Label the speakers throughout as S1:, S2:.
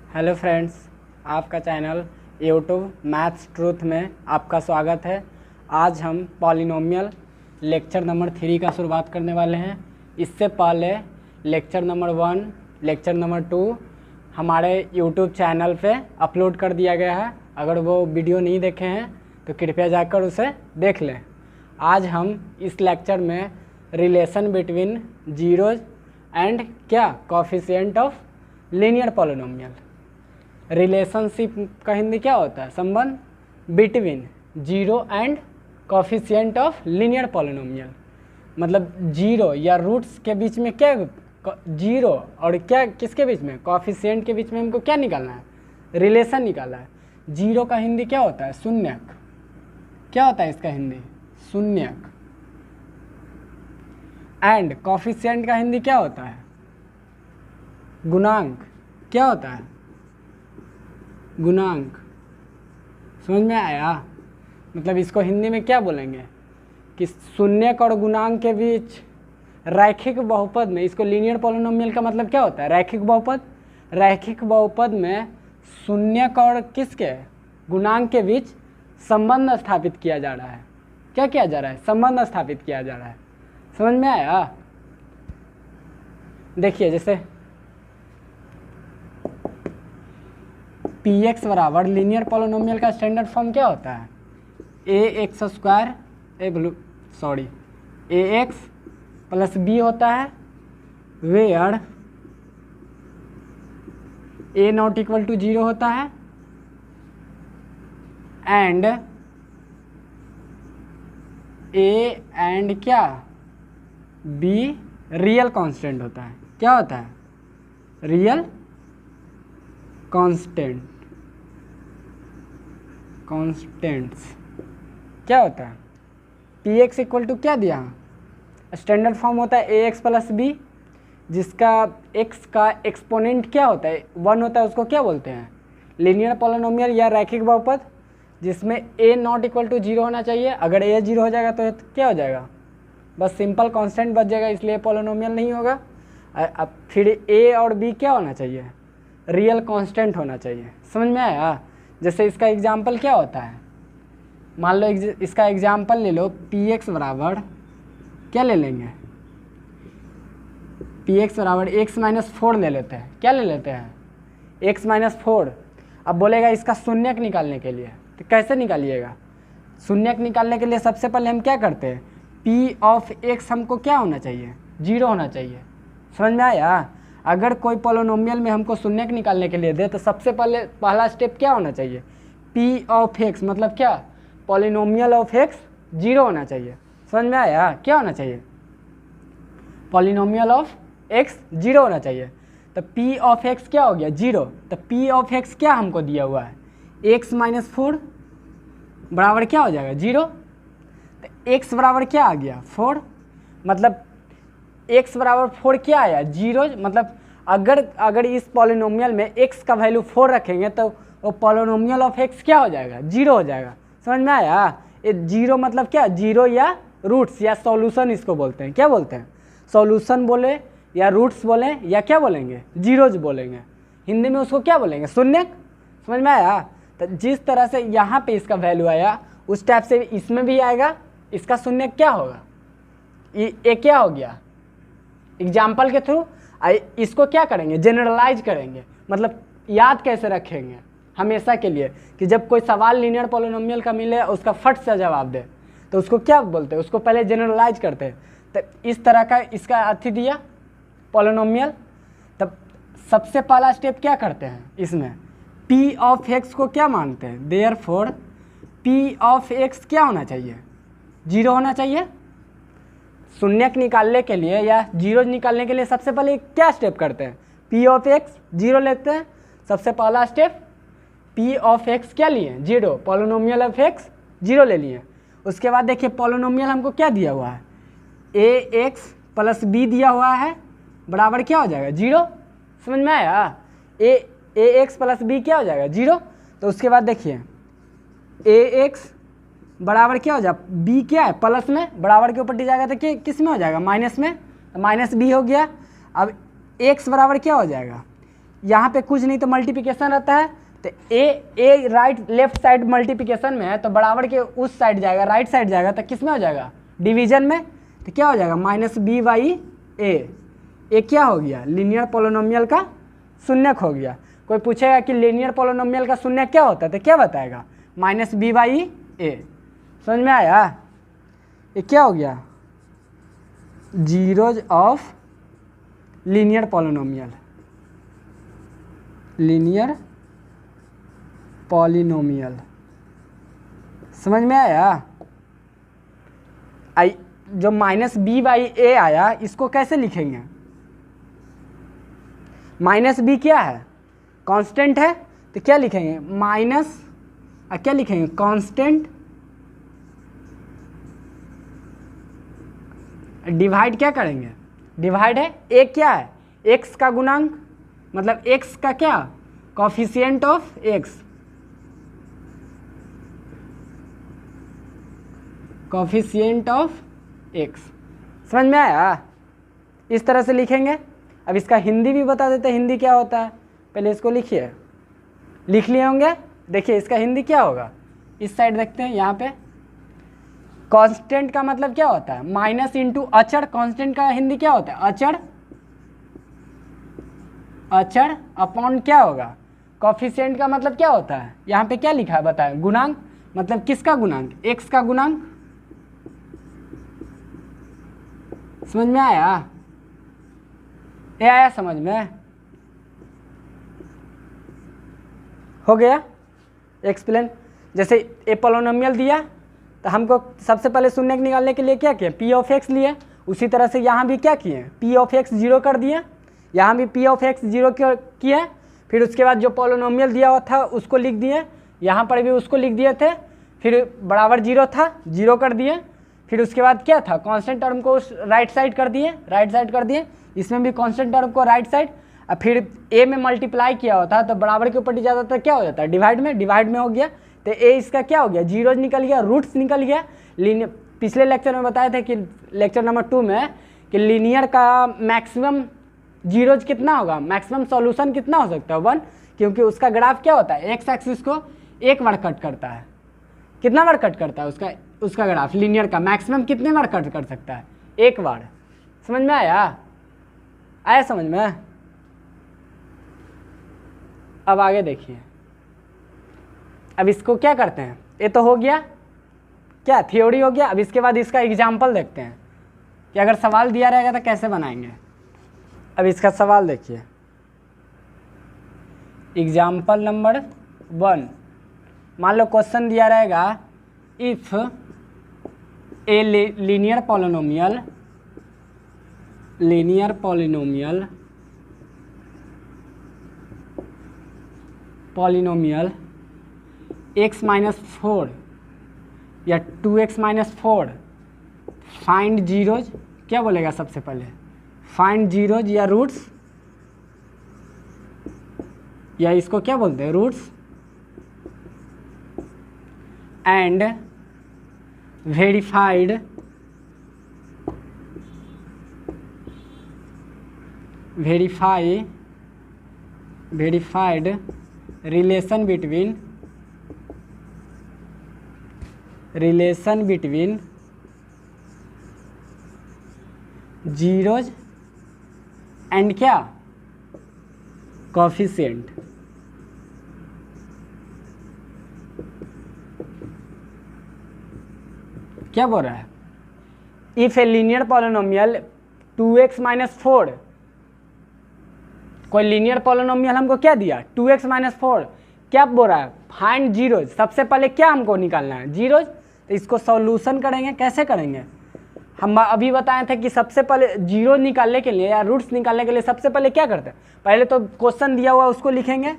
S1: Hello friends, आपका channel YouTube maths truth में आपका स्वागत है। आज हम पॉलिनोमियल लेक्चर नंबर 3 का शुरुआत करने वाले हैं। इससे पहले लेक्चर नंबर 1, लेक्चर नंबर 2 हमारे यूट्यूब चैनल पे अपलोड कर दिया गया है। अगर वो वीडियो नहीं देखे हैं तो कृपया जाकर उसे देख लें। आज हम इस लेक्चर में relation between zeros and coefficient of linear polynomial. Relationship का हिंदी क्या होता है? संबंध between zero and coefficient of linear polynomial. मतलब जीरो या रूट्स के बीच में क्या, जीरो और क्या किसके बीच में, कोएफिशिएंट के बीच में हमको क्या निकालना है? रिलेशन निकालना है। जीरो का हिंदी क्या होता है? शून्यक। क्या होता है इसका हिंदी? शून्यक। एंड कोएफिशिएंट का हिंदी क्या होता है? गुणांक। क्या होता है? गुणांक। समझ में आया? मतलब इसको हिंदी में क्या बोलेंगे कि शून्यक और गुणांक के बीच रैखिक बहुपद में, इसको लीनियर पॉलिनोमियल का मतलब क्या होता है? रैखिक बहुपद। रैखिक बहुपद में शून्यक और किसके, गुणांक के बीच संबंध स्थापित किया जा रहा है। क्या किया जा रहा है? संबंध स्थापित किया जा रहा है। समझ में आया? देखिए, जैसे px बराबर लीनियर पॉलिनोमियल का स्टैंडर्ड फॉर्म क्या होता है? ax square ax plus b होता है, where a not equal to 0 होता है एंड a एंड क्या, b रियल कांस्टेंट होता है। क्या होता है? Real constants. क्या होता है? px इक्वल टू क्या दिया? स्टैंडर्ड फॉर्म होता है ax प्लस b, जिसका x का एक्सपोनेंट क्या होता है? 1 होता है। उसको क्या बोलते हैं? लीनियर पॉलिनोमियल या रैखिक बहुपद, जिसमें a नॉट इक्वल टू 0 होना चाहिए। अगर a 0 हो जाएगा तो क्या हो जाएगा? बस सिंपल कांस्टेंट बच जाएगा, इसलिए पॉलिनोमियल नहीं होगा। अब फिर a और b क्या होना चाहिए? रियल कांस्टेंट होना चाहिए। समझ में आया? जैसे इसका एग्जाम्पल क्या होता है, मान लो इसका एग्जाम्पल ले लो। px बराबर क्या ले लेंगे? px बराबर x माइनस 4 ले लेते हैं। क्या ले लेते हैं? x minus 4। अब बोलेगा इसका शून्यक निकालने के लिए, तो कैसे निकालिएगा? शून्यक निकालने के लिए सबसे पहले हम क्या करते हैं? p ऑफ x हमको क्या होना चाहिए? 0 होना चाहिए। समझ में आया? अगर कोई पॉलिनोमियल में हमको शून्यक निकालने के लिए दे तो सबसे पहला स्टेप क्या होना चाहिए? p ऑफ x मतलब क्या, पॉलिनोमियल ऑफ x 0 होना चाहिए। समझ में आया? क्या होना चाहिए? पॉलिनोमियल ऑफ x 0 होना चाहिए। तो p ऑफ x क्या हो गया? 0। तो p ऑफ x क्या हमको दिया हुआ है? x माइनस 4 बराबर क्या हो जाएगा? 0। तो x बराबर क्या आ गया? 4। मतलब x बराबर 4 क्या आया? 0। मतलब अगर इस पॉलिनोमियल में x का वैल्यू 4 रखेंगे तो वो पॉलिनोमियल ऑफ x क्या हो जाएगा? 0 हो जाएगा। समझ में आया? ये 0 मतलब क्या? 0 या रूट्स या सॉल्यूशन इसको बोलते हैं। क्या बोलते हैं? सॉल्यूशन बोले या रूट्स बोले या क्या बोलेंगे? जीरोज बोलेंगे। हिंदी में उसको क्या बोलेंगे? शून्यक। समझ में आया? तो जिस तरह से यहाँ पे इसका वैल्यू आया उस टाइप से इसमें भी आएगा। इसका शून्यक क्या होगा? ये क्या हो गया? एग्जाम्पल के थ्रू इसको क्या करेंगे? जनरलाइज करेंगे। मतलब याद कैसे रखेंगे हमेशा के लिए कि जब कोई सवाल लीनियर पॉलिनोमियल का मिले उसका फट से जवाब दे तो उसको क्या बोलते हैं? उसको पहले जनरलाइज करते हैं। तो इस तरह का इसका अर्थी दिया पॉलिनोमियल। तब सबसे पहला स्टेप क्या करते हैं इसमें? p ऑफ x को क्या मानते हैं? देयरफॉर p ऑफ x क्या होना चाहिए? 0 होना चाहिए। शून्यक निकालने के लिए या जीरो निकालने के लिए सबसे पहले क्या स्टेप करते हैं? p ऑफ x 0 लेते हैं। सबसे पहला स्टेप p ऑफ x क्या लिए? 0। पॉलिनोमियल ऑफ x 0 ले लिए। उसके बाद देखिए पॉलिनोमियल हमको क्या दिया हुआ है? ax प्लस b दिया हुआ है बराबर क्या हो जाएगा? 0। समझ में आया? ax प्लस b क्या हो जाएगा? 0। तो उसके बाद देखिए ax बराबर क्या हो जाएगा? b क्या है? प्लस में बराबर के ऊपर दी जाएगा तो किस में हो जाएगा? माइनस में। तो माइनस b हो गया। अब x बराबर क्या हो जाएगा? यहाँ पे कुछ नहीं तो मल्टीप्लिकेशन रहता है, तो ए राइट लेफ्ट साइड मल्टीप्लिकेशन में है तो बराबर के उस साइड जाएगा, राइट साइड जाएगा, तो किस में हो जाएगा, डिवीजन में, तो क्या हो जाएगा माइनस बी बाई ए क्या हो गया, लीनियर पोलिनोमियल का शून्यक हो गया। कोई पूछेगा कि लीनियर पोलिनोमियल का शून्यक क्या होता है तो क्या बताएगा, माइनस बी बाई ए। समझ में आया, ये क्या हो गया, zeros of linear polynomial, linear polynomial. समझ में आया। जो माइनस बी बाई ए आया इसको कैसे लिखेंगे, माइनस बी क्या है, कांस्टेंट है, तो क्या लिखेंगे माइनस, क्या लिखेंगे कांस्टेंट, डिवाइड क्या करेंगे, डिवाइड है, ए क्या है एक्स का गुणांक, मतलब एक्स का क्या coefficient of x, coefficient of x. समझ में आया, इस तरह से लिखेंगे। अब इसका हिंदी भी बता देते हैं, हिंदी क्या होता है, पहले इसको लिखिए, लिख लिए होंगे। देखिए इसका हिंदी क्या होगा, इस साइड देखते हैं, यहाँ पे कांस्टेंट का मतलब क्या होता है, माइनस इंटू अचर, कांस्टेंट का हिंदी क्या होता है अचर, अचर अपॉन क्या होगा, कोफिशिएंट का मतलब क्या होता है, यहाँ पे क्या लिखा है बताएं, गुणांक, मतलब किसका गुणांक, एक्स का गुणांक। समझ में आया, ये आया समझ में, हो गया एक्सप्लेन। जैसे ए पोलिनोमियल दिया तो हमको सबसे पहले शून्यक निकालने के लिए क्या किया, पी ऑफ एक्स लिए, उसी तरह से यहाँ भी क्या किए, पी ऑफ एक्स जीरो कर दिए, यहाँ भी पी ऑफ एक्स जीरो किया, फिर उसके बाद जो पोलिनोमियल दिया हुआ था उसको लिख दिए, यहाँ पर भी उसको लिख दिए थे, फिर बराबर जीरो था, जीरो कर दिए, फिर उसके बाद क्या था कांस्टेंट टर्म को राइट साइड कर दिए, राइट साइड कर दिए, इसमें भी कांस्टेंट टर्म को राइट साइड, और फिर ए में मल्टीप्लाई किया होता तो बराबर के ऊपर जाता था क्या हो जाता है, डिवाइड में हो गया, तो ए इसका क्या हो गया, जीरोज निकल गया, रूट्स निकल गया। पिछले लेक्चर में बताए थे कि लेक्चर नंबर 2 में कि लीनियर का मैक्सिमम जीरोज कितना होगा, मैक्सिमम सॉल्यूशन कितना हो सकता है 1, क्योंकि उसका ग्राफ क्या होता है, एक्स एक्सिस को एक बार कट करता है, कितना बार कट करता है उसका ग्राफ, लीनियर का मैक्सिमम कितने बार कट कर सकता है, एक बार। समझ में आया समझ में। अब आगे देखिए, अब इसको क्या करते हैं, ये तो हो गया क्या, थ्योरी हो गया। अब इसके बाद इसका एग्जाम्पल देखते हैं कि अगर सवाल दिया रहेगा तो कैसे बनाएंगे। अब इसका सवाल देखिए, एग्जाम्पल नंबर 1, मान लो क्वेश्चन दिया रहेगा, if a linear polynomial x minus 4 या 2x माइनस 4 फाइंड जीरोज, क्या बोलेगा सबसे पहले, फाइंड जीरोज या रूट्स, या इसको क्या बोलते हैं roots, and verified relation between zeros and क्या कोफिशिएंट। क्या बोल रहा है, if a linear polynomial 2x minus 4, कोई लीनियर पॉलिनोमियल हमको क्या दिया 2x माइनस 4, क्या बोल रहा है फाइंड जीरोज, सबसे पहले क्या हमको निकालना है जीरोज, तो इसको सॉल्यूशन करेंगे, कैसे करेंगे, हम अभी बताए थे कि सबसे पहले जीरो निकालने के लिए या रूट्स निकालने के लिए सबसे पहले क्या करते हैं, पहले तो क्वेश्चन दिया हुआ उसको लिखेंगे,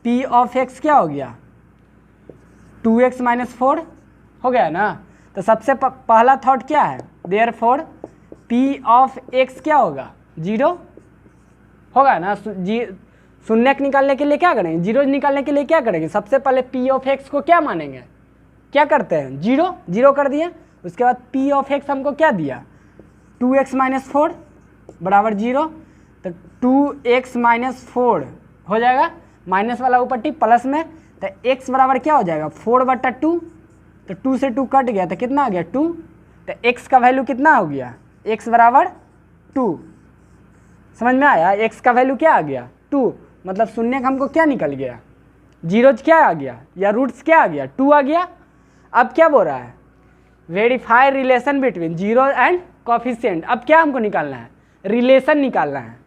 S1: p ऑफ x क्या हो गया 2x माइनस 4 हो गया ना, तो सबसे पहला थॉट क्या है, देयरफॉर p ऑफ x क्या होगा जीरो होगा ना, शून्यक निकालने के लिए क्या करेंगे, जीरो निकालने के लिए क्या करेंगे, सबसे पहले p ऑफ x को क्या मानेंगे, क्या करते हैं जीरो कर दिए, उसके बाद p ऑफ x हमको क्या दिया 2x माइनस 4 बराबर जीरो, तो 2x माइनस 4 हो जाएगा, माइनस वाला ऊपर टी प्लस में, तो x बराबर क्या हो जाएगा 4/2, तो 2 से 2 कट गया तो कितना आ गया 2, तो x का वैल्यू कितना हो गया x बराबर 2। समझ में आया, x का वैल्यू क्या आ गया 2, मतलब शून्य का हमको क्या निकल गया, जीरोज क्या आ गया या रूट्स क्या आ गया 2 आ गया। अब क्या बोल रहा है, verify relation between zero and coefficient. अब क्या हमको निकालना है, रिलेशन निकालना है,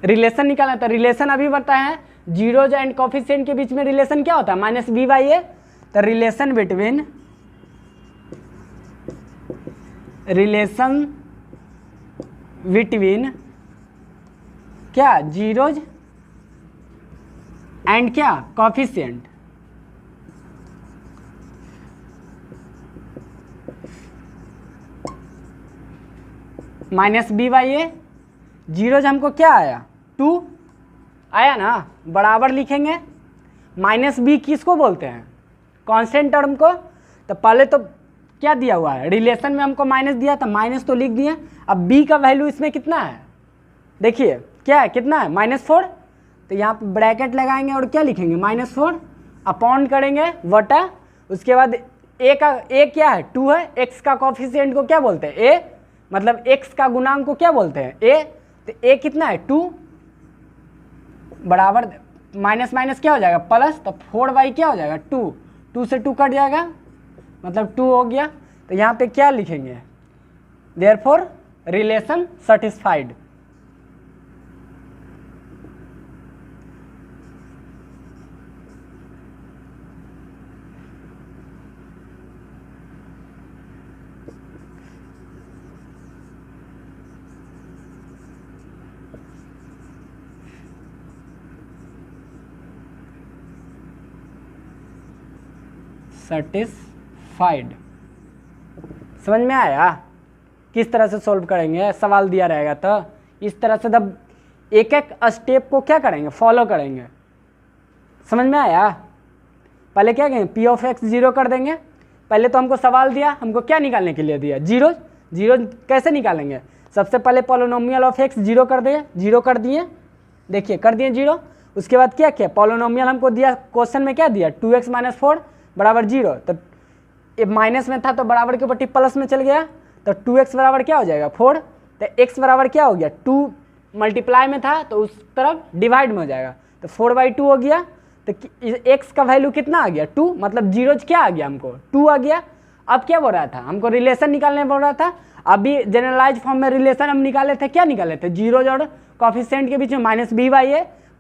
S1: रिलेशन निकालना है। तो रिलेशन अभी बताया है जीरोज एंड कोफिशिएंट के बीच में रिलेशन क्या होता है -b/a। तो रिलेशन बिटवीन क्या जीरोज एंड क्या कोफिशिएंट, -b/a। जीरोज हमको क्या आया 2 आया ना, बराबर लिखेंगे। -b किसको बोलते हैं, कांस्टेंट टर्म को। तो पहले तो क्या दिया हुआ है, रिलेशन में हमको माइनस दिया था, माइनस तो लिख दिए। अब b का वैल्यू इसमें कितना है, देखिए क्या है, कितना है -4। तो यहाँ पे ब्रैकेट लगाएंगे और क्या लिखेंगे -4 अपॉन करेंगे वटा, उसके बाद a क्या है 2 है, x का कोफिशिएंट को क्या बोलते हैं a, मतलब x का गुणांक को क्या बोलते हैं a। तो a कितना है 2 बराबर माइनस माइनस क्या हो जाएगा प्लस, तो 4/, क्या हो जाएगा 2, 2 से 2 कट जाएगा मतलब 2 हो गया। तो यहाँ पे क्या लिखेंगे, देयरफॉर रिलेशन सेटिस्फाइड। सेटिस्फाइड, समझ में आया किस तरह से सॉल्व करेंगे, सवाल दिया रहेगा तो इस तरह से जब एक एक स्टेप को क्या करेंगे फॉलो करेंगे। समझ में आया, पहले क्या करेंगे p(x) 0 कर देंगे। पहले तो हमको सवाल दिया, हमको क्या निकालने के लिए दिया जीरो, जीरो कैसे निकालेंगे, सबसे पहले पॉलिनोमियल ऑफ x 0 कर दिए, 0 कर दिए, देखिए कर दिए 0। उसके बाद क्या किया, पॉलिनोमियल हमको दिया क्वेश्चन में क्या दिया 2x - 4 बराबर 0, तो माइनस में था तो बराबर के ऊपर टिप प्लस में चल गया, तो 2x बराबर क्या हो जाएगा 4, तो x बराबर क्या हो गया 2 मल्टीप्लाई में था तो उस तरफ डिवाइड में हो जाएगा, तो 4/2 हो गया। तो x का वैल्यू कितना आ गया 2, मतलब जीरोज क्या आ गया हमको 2 आ गया। अब क्या बोल रहा था, हमको रिलेशन निकालने बोल रहा था। अभी जनरलाइज फॉर्म में रिलेशन हम निकाले थे, क्या निकाले थे जीरोज और कोफिशिएंट के बीच में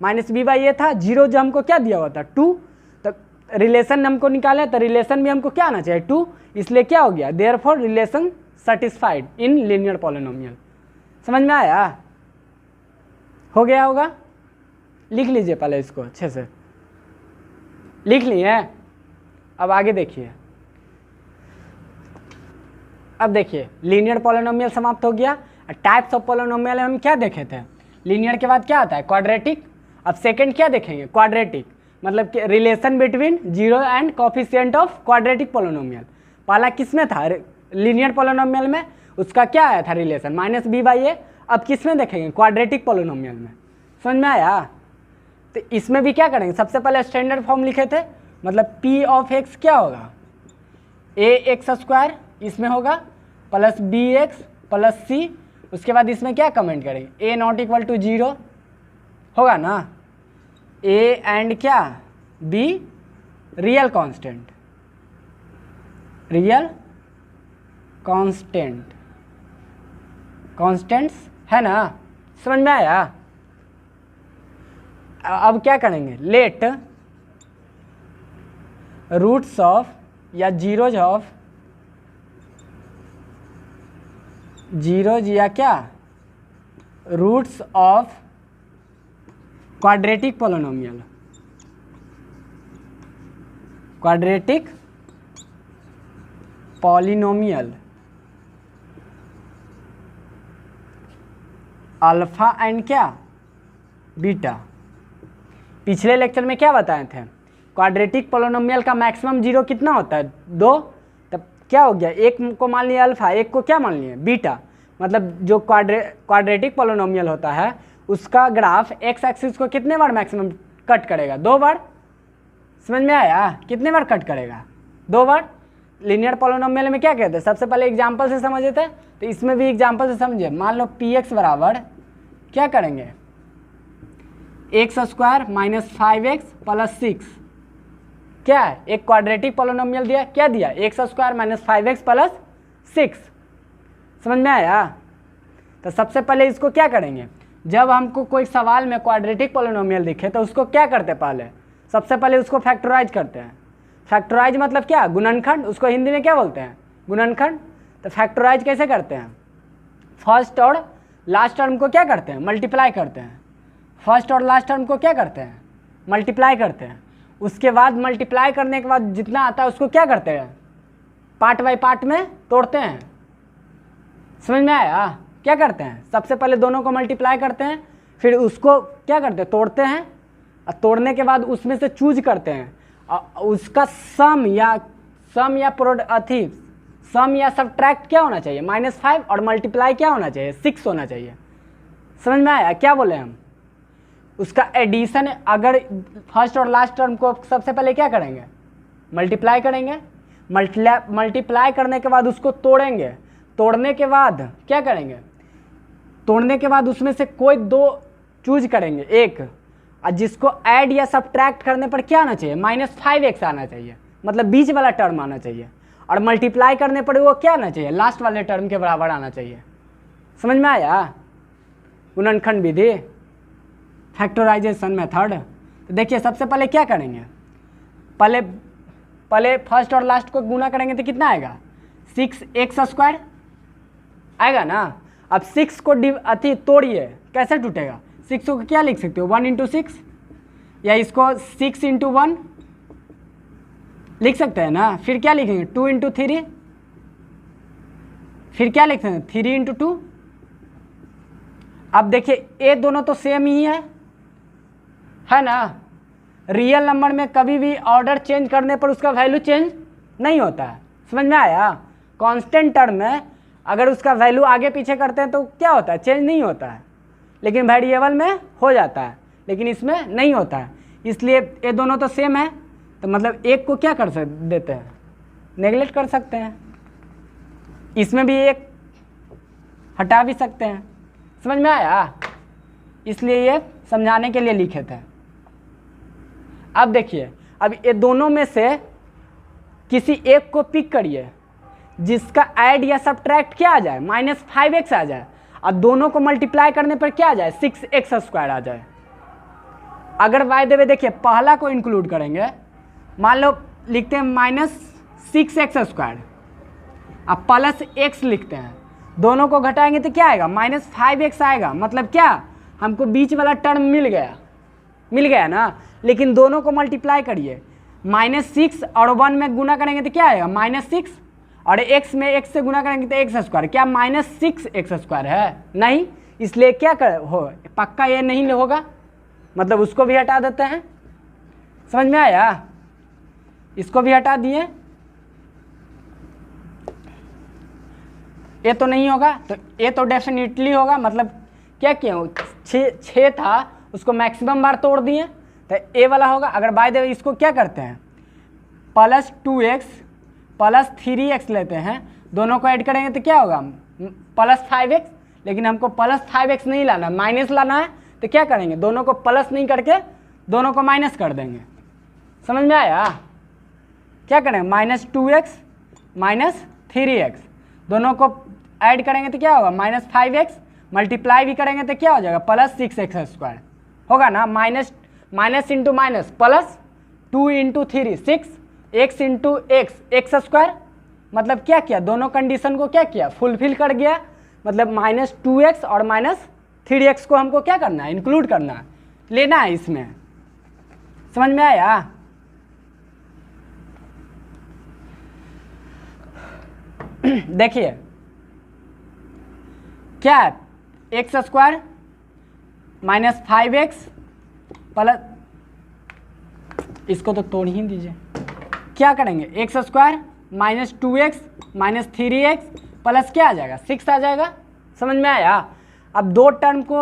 S1: -b/a था, जीरो जो हमको क्या दिया हुआ था 2, तो रिलेशन हमको निकाले तो रिलेशन भी हमको क्या आना चाहिए 2, इसलिए क्या हो गया therefore relation satisfied in linear polynomial. समझ में आया, हो गया होगा, लिख लीजिए पहले इसको अच्छे से, लिख लिए। अब आगे देखिए, अब देखिए लीनियर पॉलिनोमियल समाप्त हो गया। टाइप्स ऑफ पॉलिनोमियल हम क्या देखे थे, लीनियर के बाद क्या आता है क्वाड्रेटिक। अब सेकंड क्या देखेंगे क्वाड्रेटिक, मतलब कि relation between zero and coefficient of quadratic polynomial. पहला किस में था लीनियर पॉलिनोमियल में, उसका क्या आया था रिलेशन -b/a। अब किस में देखेंगे क्वाड्रेटिक पॉलिनोमियल में। समझ में आया, तो इसमें भी क्या करेंगे, सबसे पहले स्टैंडर्ड फॉर्म लिखे थे, मतलब p(x) क्या होगा ax², इसमें होगा प्लस bx प्लस c। उसके बाद इसमें क्या कमेंट करेंगे a ≠ 0 होगा ना, a एंड क्या b real constant, real constant, constants है ना। समझ में आया। अब क्या करेंगे, लेट रूट्स ऑफ या जीरोज ऑफ, जीरोज या क्या roots of quadratic polynomial, quadratic polynomial alpha and क्या बीटा। पिछले लेक्चर में क्या बताए थे, क्वाड्रेटिक पॉलिनोमियल का मैक्सिमम जीरो कितना होता है 2, तब क्या हो गया, एक को मान लिया अल्फा, एक को क्या मान लिया बीटा। मतलब जो क्वाड्रेटिक पॉलिनोमियल होता है उसका ग्राफ एक्स एक्सिस को कितने बार मैक्सिमम कट करेगा? 2 बार। समझ में आया? कितने बार कट करेगा? 2 बार। लीनियर पॉलिनोमियल में क्या कहते हैं? सबसे पहले एग्जाम्पल से समझे थे, तो इसमें भी एग्जाम्पल से समझिए। मान लो पी एक्स बराबर क्या करेंगे? X square minus 5x plus 6 क्या है? एक क्वाड्रेटिक पॉलिनोमियल दिया, क्या दिया? X square minus 5x plus 6। समझ में आया? तो सबसे पहले इसको क्या करेंगे? जब हमको कोई सवाल में क्वाड्रेटिक पॉलिनोमियल दिखे तो उसको क्या करते? पहले सबसे पहले उसको फैक्टराइज करते हैं। फैक्टराइज मतलब क्या? गुणनखंड। उसको हिंदी में क्या बोलते हैं? गुणनखंड। तो फैक्टराइज कैसे करते हैं? फर्स्ट और लास्ट टर्म को क्या करते हैं? मल्टीप्लाई करते हैं। फर्स्ट और लास्ट टर्म को क्या करते हैं? मल्टीप्लाई करते हैं। उसके बाद मल्टीप्लाई करने के बाद जितना आता है उसको क्या करते हैं? पार्ट बाय पार्ट में तोड़ते हैं। समझ में आया? क्या करते हैं? सबसे पहले दोनों को मल्टीप्लाई करते हैं, फिर उसको क्या करते हैं? तोड़ते हैं। और तोड़ने के बाद उसमें से चूज करते हैं, और उसका सम या सम या सब्ट्रैक्ट क्या होना चाहिए? -5, और मल्टीप्लाई क्या होना चाहिए? 6 होना चाहिए। समझ में आया? क्या बोले हम? उसका एडिशन, अगर फर्स्ट और लास्ट टर्म को सबसे पहले क्या करेंगे? मल्टीप्लाई करेंगे। मल्टीप्लाई करने के बाद उसको तोड़ेंगे। तोड़ने के बाद क्या करेंगे? तोड़ने के बाद उसमें से कोई 2 चूज करेंगे, एक, और जिसको ऐड या सब्ट्रैक्ट करने पर क्या आना चाहिए? -5x आना चाहिए, मतलब बीच वाला टर्म आना चाहिए। और मल्टीप्लाई करने पर वो क्या आना चाहिए? लास्ट वाले टर्म के बराबर आना चाहिए। समझ में आया? गुणनखंड विधि, फैक्टराइजेशन मेथड। तो देखिए सबसे पहले क्या करेंगे? पहले फर्स्ट और लास्ट को गुना करेंगे तो कितना आएगा? 6x² आएगा ना। अब 6 को तोड़िए, कैसे टूटेगा? 6 को क्या लिख सकते हो? 1 × 6, या इसको 6 × 1 लिख सकते हैं ना। फिर क्या लिखेंगे? 2 × 3, फिर क्या लिख सकते हैं? 3 × 2। अब देखिए ये दोनों तो सेम ही है ना। रियल नंबर में कभी भी ऑर्डर चेंज करने पर उसका वैल्यू चेंज नहीं होता है। समझ में आया? कांस्टेंट टर्म में अगर उसका वैल्यू आगे पीछे करते हैं तो क्या होता है? चेंज नहीं होता है। लेकिन वेरिएबल में हो जाता है, लेकिन इसमें नहीं होता है। इसलिए ये दोनों तो सेम है, तो मतलब एक को क्या कर देते हैं? नेगलेक्ट कर सकते हैं। इसमें भी एक हटा भी सकते हैं। समझ में आया? इसलिए ये समझाने के लिए लिखे थे। अब देखिए, अब ये दोनों में से किसी एक को पिक करिए जिसका ऐड या सब्ट्रैक्ट क्या आ जाए? -5x आ जाए, और दोनों को मल्टीप्लाई करने पर क्या आ जाए? 6x² आ जाए। अगर बाय द वे देखिए पहला को इंक्लूड करेंगे, मान लो लिखते हैं -6x², अब प्लस x लिखते हैं, दोनों को घटाएंगे तो क्या आएगा? -5x आएगा। मतलब क्या? हमको बीच वाला टर्म मिल गया ना। लेकिन दोनों को मल्टीप्लाई करिए, -6 और 1 में गुना करेंगे तो क्या आएगा? -6, और x में x से गुना करेंगे तो x²। क्या -6x² है? नहीं। इसलिए क्या हो, पक्का ये नहीं होगा, मतलब उसको भी हटा देते हैं। समझ में आया? इसको भी हटा दिए, ये तो नहीं होगा, तो ये तो डेफिनेटली होगा। मतलब क्या किया? 6 था, उसको मैक्सिमम बार तोड़ दिए, तो ए वाला होगा। अगर बाय द वे इसको क्या करते हैं? +2x + 3x लेते हैं, दोनों को ऐड करेंगे तो क्या होगा? +5x। लेकिन हमको +5x नहीं लाना, माइनस लाना है, तो क्या करेंगे? दोनों को प्लस नहीं करके दोनों को माइनस कर देंगे। समझ में आया? क्या करेंगे? -2x -3x, दोनों को ऐड करेंगे तो क्या होगा? -5x, मल्टीप्लाई भी करेंगे तो क्या हो जाएगा? +6x² होगा ना। Minus into minus plus, 2 × 3 6, x × x² मतलब क्या किया? दोनों कंडीशन को क्या किया? फुलफिल कर गया। मतलब -2x और -3x को हमको क्या करना है? इंक्लूड करना है, लेना है इसमें। समझ में आया? देखिए क्या है? x² -5x प्लस, इसको तो तोड़ ही दीजिए। क्या करेंगे? x² -2x -3x प्लस क्या आ जाएगा? 6 आ जाएगा। समझ में आया? अब दो टर्म को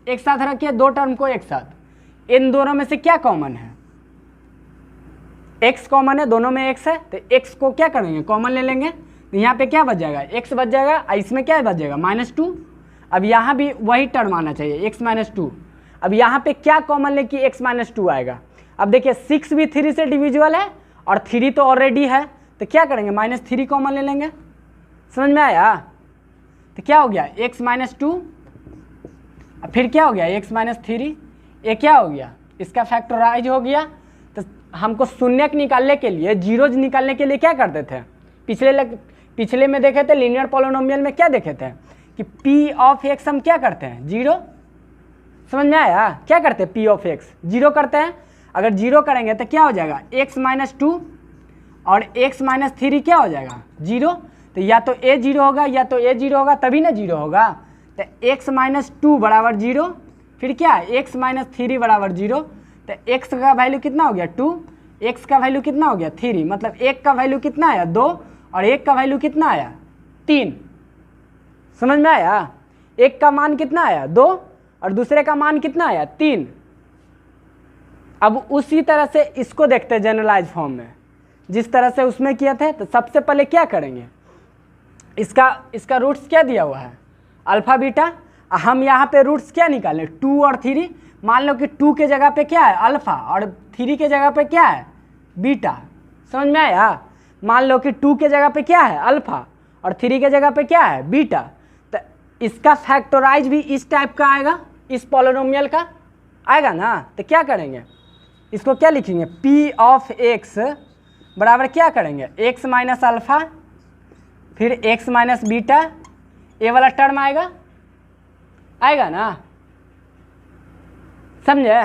S1: एक साथ रखिए, दो टर्म को एक साथ। इन दोनों में से क्या कॉमन है? x कॉमन है, दोनों में x है, तो x को क्या करेंगे? कॉमन ले लेंगे। तो यहाँ पे क्या बच जाएगा? x बच जाएगा, इसमें क्या बच जाएगा? -2। अब यहाँ भी वही टर्म आना चाहिए, x - 2। अब यहाँ पे क्या कॉमन ले कि x - 2 आएगा? अब देखिए 6 भी 3 से डिविजिबल है और 3 तो ऑलरेडी है, तो क्या करेंगे? -3 कॉमन ले लेंगे। समझ में आया? तो क्या हो गया? x - 2, फिर क्या हो गया? x - 3, ये क्या हो गया? इसका फैक्टराइज हो गया। तो हमको शून्यक निकालने के लिए, जीरोज निकालने के लिए क्या करते थे? पिछले में देखे थे लीनियर पॉलिनोमियल में, क्या देखे थे कि p ऑफ x हम क्या करते हैं? 0। समझ में आया? क्या करते हैं? p ऑफ x 0 करते हैं। अगर 0 करेंगे तो क्या हो जाएगा? x - 2 और x - 3 क्या हो जाएगा? 0। तो या तो a 0 होगा या तो a 0 होगा, तभी ना 0 होगा। तो x - 2 बराबर 0, फिर क्या? x - 3 बराबर 0। तो x का वैल्यू कितना हो गया? 2, x का वैल्यू कितना हो गया? 3। मतलब 1 का वैल्यू कितना आया? 2, और 1 का वैल्यू कितना आया? 3। समझ में आया? एक का मान कितना आया? 2, और दूसरे का मान कितना आया? 3। अब उसी तरह से इसको देखते हैं जनरलाइज फॉर्म में, जिस तरह से उसमें किया था। तो सबसे पहले क्या करेंगे? इसका रूट्स क्या दिया हुआ है? Alpha beta. हम यहाँ पे रूट्स क्या निकालें? 2 और 3। मान लो कि 2 के जगह पे क्या है? अल्फा, और 3 के जगह पे क्या है? बीटा। समझ में आया? मान लो कि 2 के जगह पे क्या है? अल्फा, और 3 के जगह पे क्या है? बीटा। तो इसका फैक्टराइज भी इस टाइप का आएगा, इस पॉलिनोमियल का आएगा ना। तो क्या करेंगे? इसको क्या लिखेंगे? p ऑफ x बराबर क्या करेंगे? x - अल्फा, फिर x - बीटा, ये वाला टर्म आएगा ना। समझे?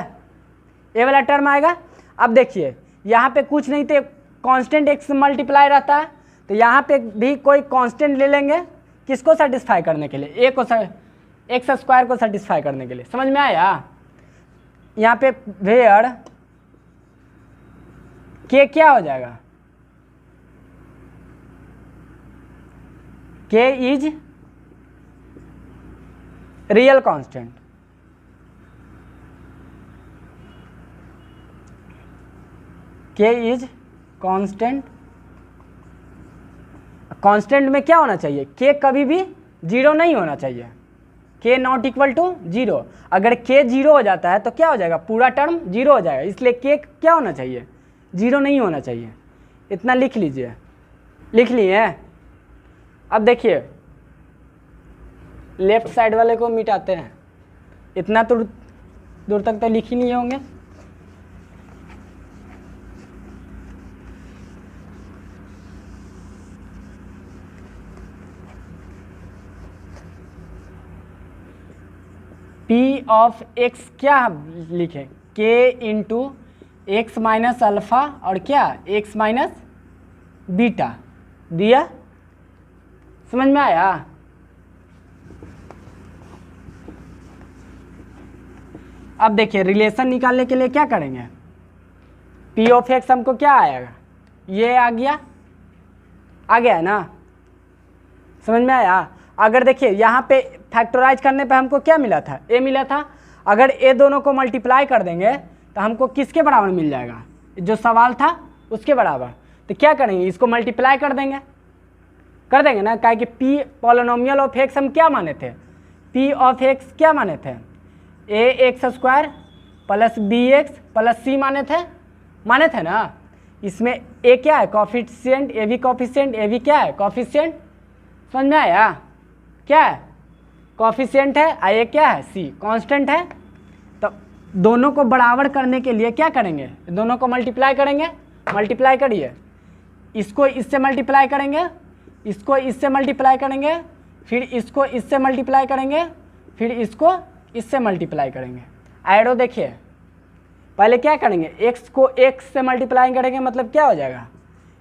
S1: ये वाला टर्म आएगा। अब देखिए यहाँ पे कुछ नहीं थे, कांस्टेंट x मल्टीप्लाई रहता है, तो यहाँ पे भी कोई कांस्टेंट ले लेंगे। किसको सेटिस्फाई करने के लिए? a को, x स्क्वायर को सेटिस्फाई करने के लिए। समझ में आया? यहाँ पे वेयर k क्या हो जाएगा? k is real constant. k is constant. Constant में क्या होना चाहिए? k कभी भी 0 नहीं होना चाहिए। k not equal to 0। अगर k 0 हो जाता है तो क्या हो जाएगा? पूरा टर्म 0 हो जाएगा। इसलिए k क्या होना चाहिए? 0 नहीं होना चाहिए। इतना लिख लीजिए। लिख लिए? अब देखिए लेफ्ट साइड वाले को मिटाते हैं। इतना तो दूर तक तो लिख ही नहीं होंगे। p ऑफ x क्या लिखें? k इंटू x - अल्फा और क्या? x - बीटा दिया। समझ में आया? अब देखिए रिलेशन निकालने के लिए क्या करेंगे? p ऑफ x हमको क्या आएगा? ये आ गया है ना। समझ में आया? अगर देखिए यहाँ पे फैक्टराइज करने पे हमको क्या मिला था? a मिला था। अगर a दोनों को मल्टीप्लाई कर देंगे तो हमको किसके बराबर मिल जाएगा? जो सवाल था उसके बराबर। तो क्या करेंगे? इसको मल्टीप्लाई कर देंगे ना, क्या कि p पॉलिनोमियल ऑफ x हम क्या माने थे? p ऑफ x क्या माने थे? ax² plus bx plus c माने थे ना। इसमें a क्या है? कॉफिशिएंट। a भी कॉफिशिएंट, a भी क्या है? कॉफिशिएंट। समझ में आया? क्या है? कॉफिशिएंट है। a क्या है? c कांस्टेंट है। तो दोनों को बराबर करने के लिए क्या करेंगे? दोनों को मल्टीप्लाई करेंगे। मल्टीप्लाई करिए। इसको इससे मल्टीप्लाई करेंगे, इसको इससे मल्टीप्लाई करेंगे, फिर इसको इससे मल्टीप्लाई करेंगे, फिर इसको इससे मल्टीप्लाई करेंगे। एरो देखिए, पहले क्या करेंगे? x को x से मल्टीप्लाई करेंगे, मतलब क्या हो जाएगा?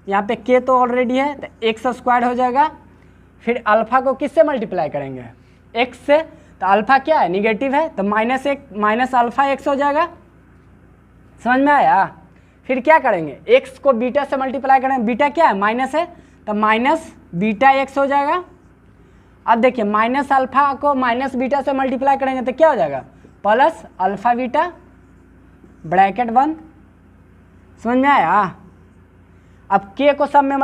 S1: यहाँ पे k तो ऑलरेडी है तो x² हो जाएगा। फिर अल्फा को किससे मल्टीप्लाई करेंगे? x से। तो अल्फा क्या है? निगेटिव है, तो माइनस अल्फा x हो जाएगा। समझ में आया? फिर क्या करेंगे? x को बीटा से मल्टीप्लाई करेंगे। बीटा क्या है? माइनस है, तो माइनस बीटा x हो जाएगा। अब देखिए माइनस अल्फा को माइनस बीटा से मल्टीप्लाई करेंगे तो क्या हो जाएगा? प्लस अल्फा बीटा ब्रैकेट बंद। समझ में आया? अब के को सब में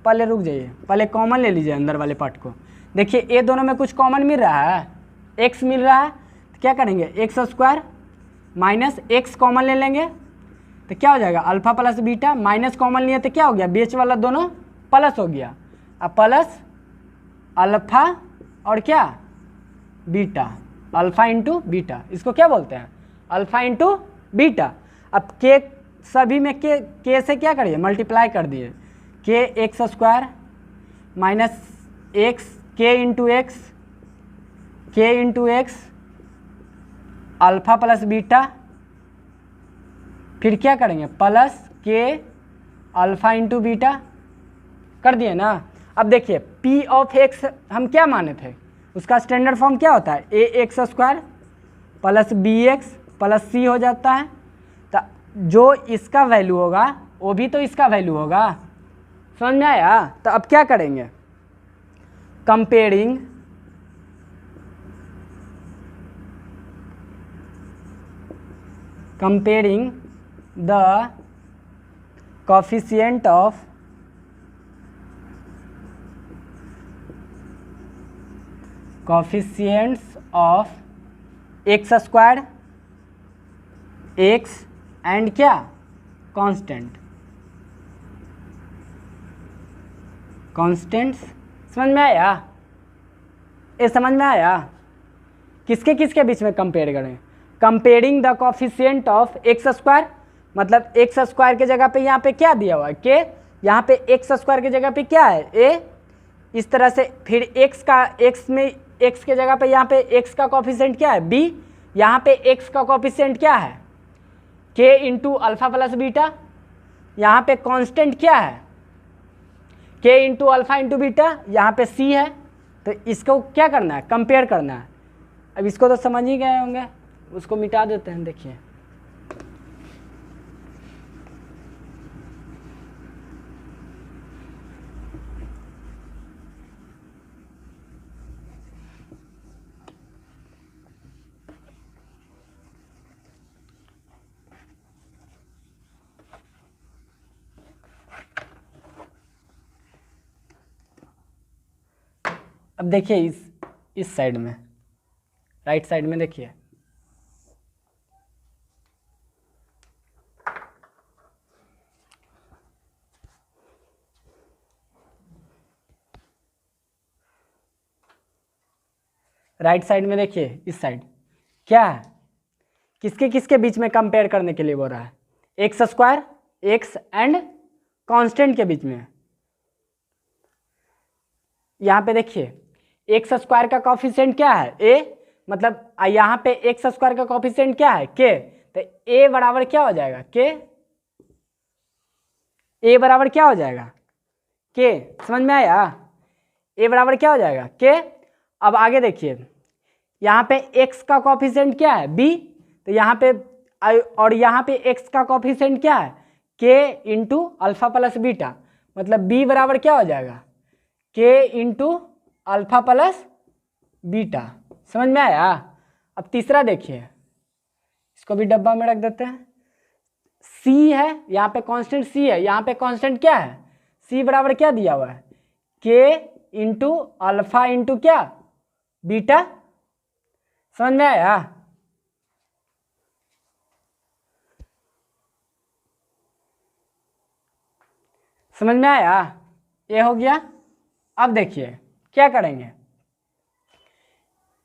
S1: पहले रुक जाइए, पहले कॉमन ले लीजिए अंदर वाले पार्ट को। देखिए ये दोनों में कुछ कॉमन मिल रहा है, एक्स मिल रहा है, तो क्या करेंगे x square minus x common ले लेंगे तो क्या हो जाएगा alpha plus beta, minus common लिए तो क्या हो गया बीच वाला दोनों प्लस हो गया। अब प्लस अल्फा और क्या बीटा, अल्फा इंटू बीटा, इसको क्या बोलते हैं अल्फा इंटू बीटा। अब के सभी में के से क्या करिए मल्टीप्लाई कर दिए, के एक्स स्क्वायर माइनस एक्स के into x alpha plus beta, फिर क्या करेंगे प्लस के अल्फा इंटू बीटा, कर दिए ना। अब देखिए पी ऑफ एक्स हम क्या माने थे, उसका स्टैंडर्ड फॉर्म क्या होता है a x square plus b x plus c हो जाता है। तो जो इसका वैल्यू होगा वो भी तो इसका वैल्यू होगा। समझ में आया? तो अब क्या करेंगे comparing the coefficient of x square x and क्या कांस्टेंट्स। समझ में आया? ये समझ में आया? किसके किसके बीच में कंपेयर करें, comparing the coefficient of x square, मतलब एक्स स्क्वायर के जगह पे यहाँ पे क्या दिया हुआ है के, यहाँ पे एक्स स्क्वायर की जगह पे क्या है ए, इस तरह से फिर एक्स का एक्स में एक्स के जगह पे यहाँ पे एक्स का कोफिशिएंट क्या है बी, यहाँ पे एक्स का कोफिशिएंट क्या है के इंटू अल्फा प्लस बीटा, यहाँ पे कांस्टेंट क्या है के इंटू अल्फा इंटू बीटा, यहाँ पे सी है। तो इसको क्या करना है कंपेयर करना है। अब इसको तो समझ ही गए होंगे, उसको मिटा देते हैं। देखिए अब देखिए इस साइड में राइट साइड में देखिए राइट साइड में देखिए इस साइड क्या है, किसके किसके बीच में कंपेयर करने के लिए बोल रहा है x square x and constant के बीच में। यहाँ पे देखिए एक्स स्क्वायर का कोफिशिएंट क्या है ए, मतलब यहाँ पे एक्स स्क्वायर का कोफिशिएंट क्या है के, तो ए बराबर क्या हो जाएगा के, ए बराबर क्या हो जाएगा के। समझ में आया? ए बराबर क्या हो जाएगा के। अब आगे देखिए यहाँ पे x का कोफिशिएंट क्या है b, तो यहाँ पे और यहाँ पे x का कोफिशिएंट क्या है k into alpha plus beta, मतलब b बराबर क्या हो जाएगा k into alpha plus beta. समझ में आया? अब तीसरा देखिए, इसको भी डब्बा में रख देते हैं। c है यहाँ पे कांस्टेंट c है, यहाँ पे कांस्टेंट क्या है c बराबर क्या दिया हुआ है k इंटू अल्फा इंटू क्या बीटा। समझ में आया? समझ में आया? ये हो गया। अब देखिए क्या करेंगे,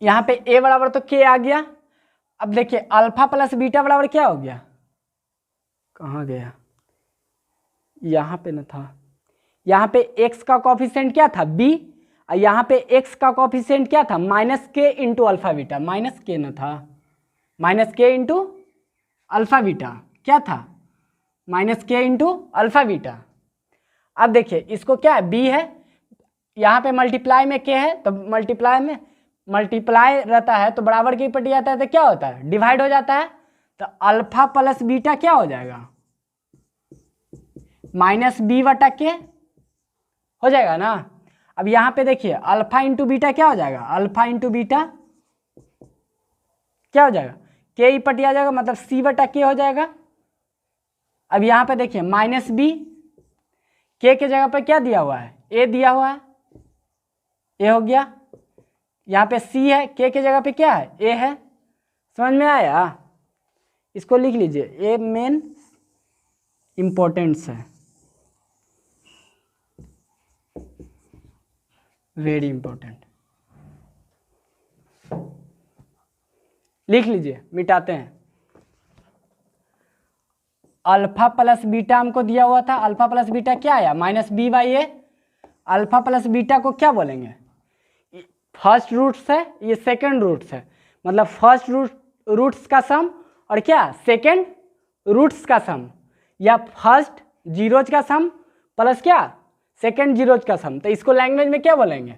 S1: यहाँ पे a बराबर तो k आ गया। अब देखिए अल्फा प्लस बीटा बराबर क्या हो गया, कहाँ गया, यहाँ पे न था, यहाँ पे x का कोफिशिएंट क्या था b, और यहाँ पे x का कोफिशिएंट क्या था माइनस के इंटू अल्फा बीटा, माइनस के न था, माइनस के इंटू अल्फा बीटा क्या था माइनस के इंटू अल्फा बीटा। अब देखिए इसको क्या है b है, यहाँ पे मल्टीप्लाई में के है, तो मल्टीप्लाई में मल्टीप्लाई रहता है तो बराबर की पट जाता है तो क्या होता है डिवाइड हो जाता है, तो अल्फा प्लस बीटा क्या हो जाएगा माइनस बी बटा के हो जाएगा ना। अब यहाँ पे देखिए अल्फा इंटू बीटा क्या हो जाएगा, अल्फा इंटू बीटा क्या हो जाएगा के ई पटी आ जाएगा, मतलब सी बटा के हो जाएगा। अब यहाँ पे देखिए माइनस बी, के जगह पे क्या दिया हुआ है, ए दिया हुआ है, ए हो गया। यहाँ पे सी है, के जगह पे क्या है, ए है। समझ में आया? इसको लिख लीजिए, ए मेन इंपॉर्टेंस है, वेरी इंपॉर्टेंट। लिख लीजिए, मिटाते हैं। अल्फा प्लस बीटा हमको दिया हुआ था, अल्फा प्लस बीटा क्या आया, minus b by a. Alpha plus beta को क्या बोलेंगे, फर्स्ट रूट्स है, ये सेकंड रूट्स है, मतलब फर्स्ट रूट्स का सम और क्या सेकंड रूट्स का सम, या फर्स्ट जीरोज का सम प्लस क्या सेकंड जीरोज का सम। तो इसको लैंग्वेज में क्या बोलेंगे,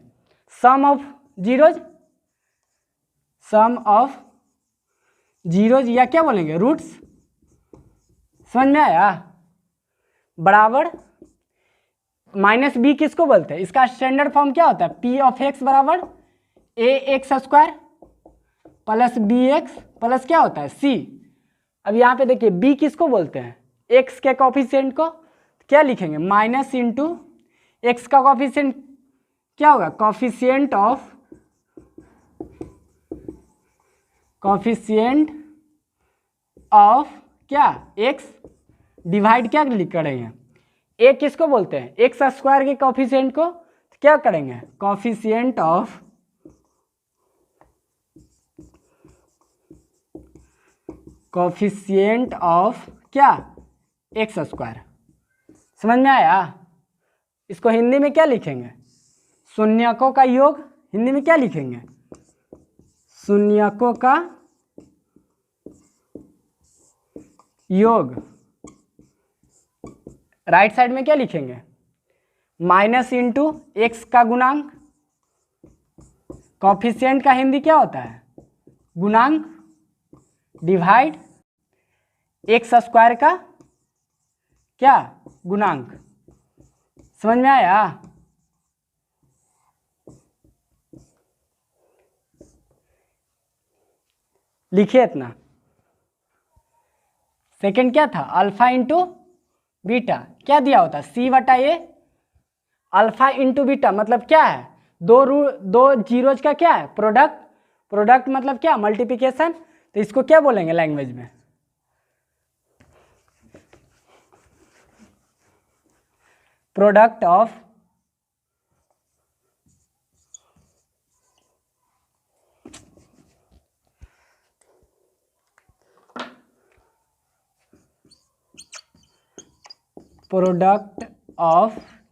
S1: sum of zeros, sum of zeros, या क्या बोलेंगे रूट्स। समझ में आया? बराबर माइनस बी किसको बोलते हैं, इसका स्टैंडर्ड फॉर्म क्या होता है, पी ऑफ एक्स बराबर a x square plus b x plus क्या होता है सी। अब यहाँ पे देखिए बी किसको बोलते हैं, एक्स के कॉफिशिएंट को क्या लिखेंगे, माइनस इंटू एक्स का कॉफिशिएंट क्या होगा, कॉफिशिएंट ऑफ क्या एक्स डिवाइड क्या करेंगे, ए किसको बोलते हैं, एक्स स्क्वायर के कॉफिशिएंट को क्या करेंगे, कॉफिशिएंट ऑफ क्या एक्स स्क्वायर। समझ में आया? इसको हिंदी में क्या लिखेंगे, शून्यकों का योग। हिंदी में क्या लिखेंगे, शून्यकों का योग। राइट साइड में क्या लिखेंगे, माइनस इंटू एक्स का गुणांक, कॉफिशिएंट का हिंदी क्या होता है गुणांक, डिवाइड एक्स स्क्वायर का क्या गुणांक। समझ में आया? लिखिए इतना। सेकंड क्या था, अल्फा इंटू बीटा, क्या दिया होता है सी बटा ए। अल्फा इंटू बीटा मतलब क्या है, दो जीरोज का क्या है प्रोडक्ट, प्रोडक्ट मतलब क्या मल्टीप्लिकेशन। तो इसको क्या बोलेंगे लैंग्वेज में, प्रोडक्ट ऑफ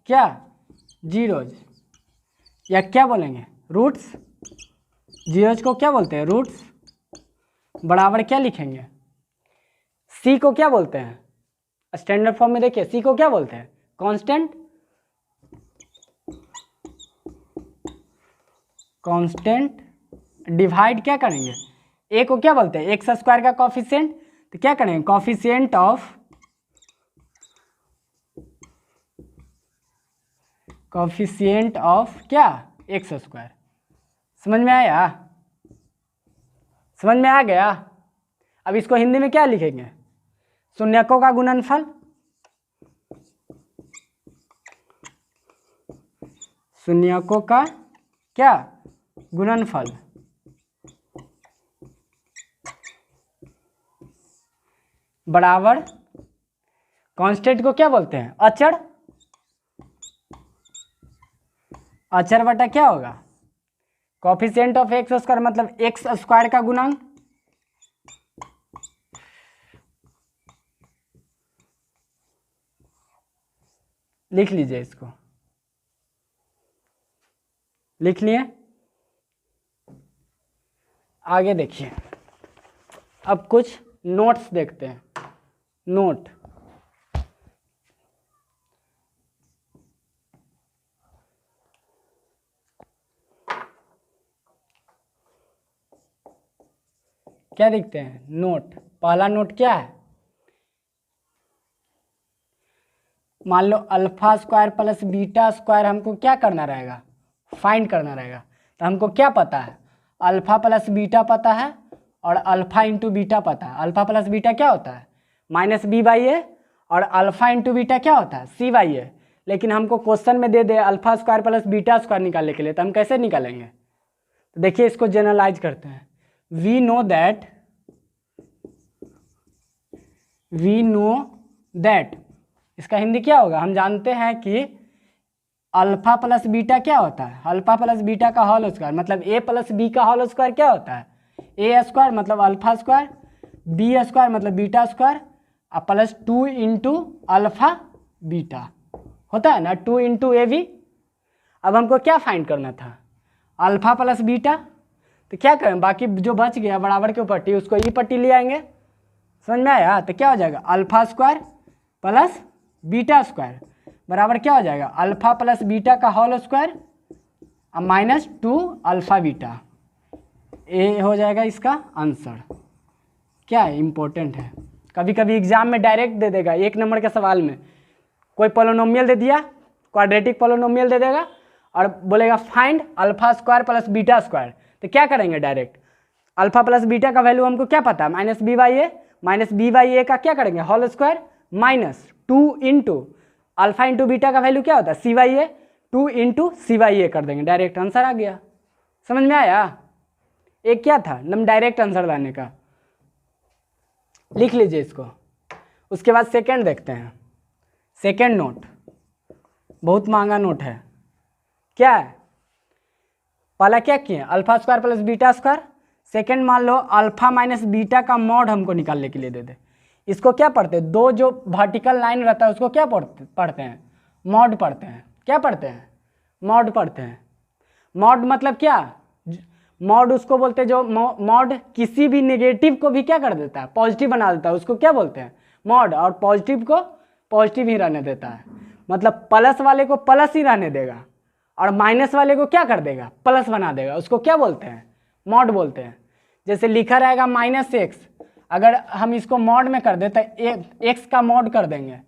S1: क्या जीरोज, या क्या बोलेंगे रूट्स। जीरोज को क्या बोलते हैं रूट्स, बराबर क्या लिखेंगे, सी को क्या बोलते हैं, स्टैंडर्ड फॉर्म में देखिए सी को क्या बोलते हैं कांस्टेंट डिवाइड क्या करेंगे, ए को क्या बोलते हैं एक्स स्क्वायर का कॉफिशिएंट, तो क्या करेंगे कॉफिशिएंट ऑफ क्या एक्स स्क्वायर। समझ में आया? समझ में आ गया? अब इसको हिंदी में क्या लिखेंगे, शून्यकों का गुणनफल, शून्यकों का क्या गुणनफल, बराबर कांस्टेंट को क्या बोलते हैं अचर, अचर बटा क्या होगा कॉफिशिएंट ऑफ एक्स स्क्वायर मतलब एक्स स्क्वायर का गुणांक, लिख लीजिए इसको, लिख लिए। आगे देखिए, अब कुछ नोट्स देखते हैं। नोट, क्या देखते हैं नोट। पहला नोट क्या है, मान लो alpha square plus beta square हमको क्या करना रहेगा, फाइंड करना रहेगा। तो हमको क्या पता है, अल्फा प्लस बीटा पता है और अल्फा इंटू बीटा पता है। अल्फा प्लस बीटा क्या होता है? माइनस बी बाई ए, और अल्फा इंटू बीटा क्या होता है? C by a. लेकिन हमको क्वेश्चन में दे दे alpha square plus beta square निकालने के लिए, तो हम कैसे निकालेंगे? तो देखिए इसको जनरलाइज करते हैं। वी नो दैट इसका हिंदी क्या होगा? हम जानते हैं कि अल्फा प्लस बीटा क्या होता है? अल्फा प्लस बीटा का होल स्क्वायर, मतलब ए प्लस बी का होल स्क्वायर क्या होता है? ए स्क्वायर मतलब अल्फा स्क्वायर, बी स्क्वायर मतलब बीटा स्क्वायर, और प्लस 2 इंटू अल्फा बीटा होता है ना, 2 इंटू ए बी। अब हमको क्या फाइंड करना था? Alpha plus beta. तो क्या करें, बाकी जो बच गया बराबर के ऊपर टी, उसको ई पट्टी ले आएंगे। समझ में आया? तो क्या हो जाएगा? Alpha square plus beta square बराबर क्या हो जाएगा? अल्फा प्लस बीटा का whole square minus 2 alpha beta. ए हो जाएगा इसका आंसर। क्या है? इम्पोर्टेंट है। कभी कभी एग्जाम में डायरेक्ट दे देगा, 1 नंबर के सवाल में कोई पोलिनोमियल दे दिया, क्वाड्रेटिक पोलिनोमियल दे देगा और बोलेगा find alpha square plus beta square. तो क्या करेंगे? डायरेक्ट अल्फा प्लस बीटा का वैल्यू हमको क्या पता है? Minus b by a. Minus b by a का क्या करेंगे? Whole square minus 2 into alpha into beta का वैल्यू क्या होता है? C by a, 2 into c by a कर देंगे, डायरेक्ट आंसर आ गया। समझ में आया? एक क्या था नम डायरेक्ट आंसर लाने का, लिख लीजिए इसको। उसके बाद सेकंड देखते हैं। सेकंड नोट बहुत महंगा नोट है। क्या है? पहला क्या किए? Alpha square plus beta square. Second मान लो अल्फा माइनस बीटा का मॉड हमको निकालने के लिए दे दे। इसको क्या पढ़ते हैं? दो जो वर्टिकल लाइन रहता है उसको क्या पढ़ते हैं? मॉड पढ़ते हैं। क्या पढ़ते हैं? मॉड पढ़ते हैं। मॉड मतलब क्या? मॉड उसको बोलते हैं जो मॉड किसी भी नेगेटिव को भी क्या कर देता है? पॉजिटिव बना देता है, उसको क्या बोलते हैं? मॉड। और पॉजिटिव को पॉजिटिव ही रहने देता है, मतलब प्लस वाले को प्लस ही रहने देगा और माइनस वाले को क्या कर देगा? प्लस बना देगा। उसको क्या बोलते हैं? मॉड बोलते हैं। जैसे लिखा रहेगा माइनस एक्स, अगर हम इसको मॉड में कर देते एक्स का मॉड कर देंगे।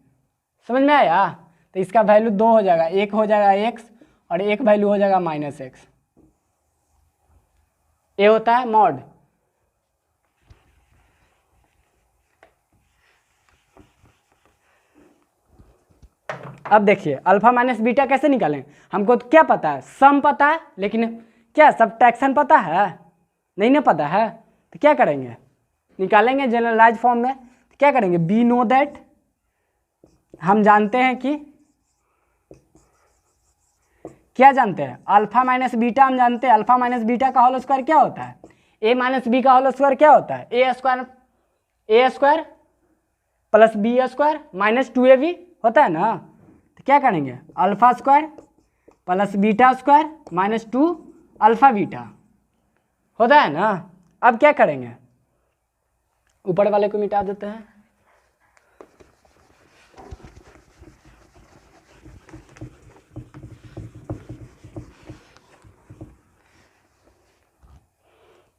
S1: समझ में आया? तो इसका वैल्यू 2 हो जाएगा, एक हो जाएगा एक्स और एक वैल्यू हो जाएगा माइनस एक्स। ये होता है मॉड। अब देखिए अल्फा माइनस बीटा कैसे निकालें? हमको तो क्या पता है? सम पता है, लेकिन क्या सबट्रैक्शन पता है? नहीं ना पता है। तो क्या करेंगे? निकालेंगे जनरलाइज फॉर्म में। तो क्या करेंगे? बी नो दैट, हम जानते हैं कि क्या जानते हैं? अल्फा माइनस बीटा हम जानते हैं। अल्फा माइनस बीटा का होल स्क्वायर क्या होता है? ए माइनस बी का होल स्क्वायर क्या होता है? A square plus b square minus 2ab होता है ना। तो क्या करेंगे? Alpha square plus beta square minus 2 alpha beta होता है ना। अब क्या करेंगे? ऊपर वाले को मिटा देते हैं।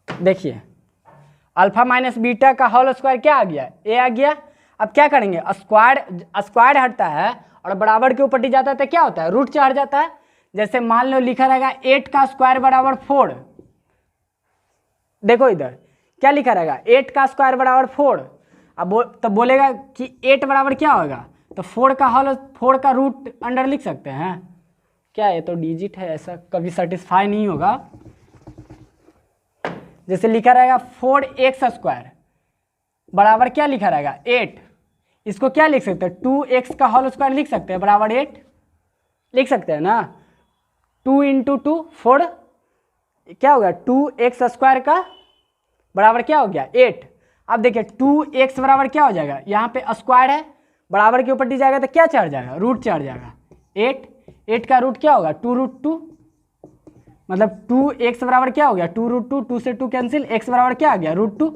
S1: देखिए अल्फा माइनस बीटा का होल स्क्वायर क्या आ गया? ए आ गया। अब क्या करेंगे? स्क्वायर हटता है और बराबर के ऊपर जाता है तो क्या होता है? रूट चढ़ जाता है। जैसे मान लो लिखा रहेगा 8 का स्क्वायर बराबर 4। देखो इधर क्या लिखा रहेगा? 8 का स्क्वायर बराबर 4। अब तो बोलेगा कि 8 बराबर क्या होगा? तो 4 का रूट अंडर लिख सकते हैं क्या? ये तो डिजिट है, ऐसा कभी सेटिस्फाई नहीं होगा। जैसे लिखा रहेगा 4x स्क्वायर बराबर क्या लिखा रहेगा? 8। इसको क्या लिख सकते हैं? 2x का होल स्क्वायर लिख सकते हैं बराबर 8 लिख सकते हैं ना। 2 इंटू 2 4 क्या हो गया? 2x स्क्वायर का बराबर क्या हो गया? 8। अब देखिए 2x बराबर क्या हो जाएगा? यहाँ पे स्क्वायर है, बराबर के ऊपर दी जाएगा तो क्या चढ़ जाएगा? रूट चढ़ जाएगा। 8 का रूट क्या होगा? 2√2, मतलब 2x बराबर क्या हो गया? 2√2, 2 से 2 कैंसिल, x बराबर क्या आ गया? √2।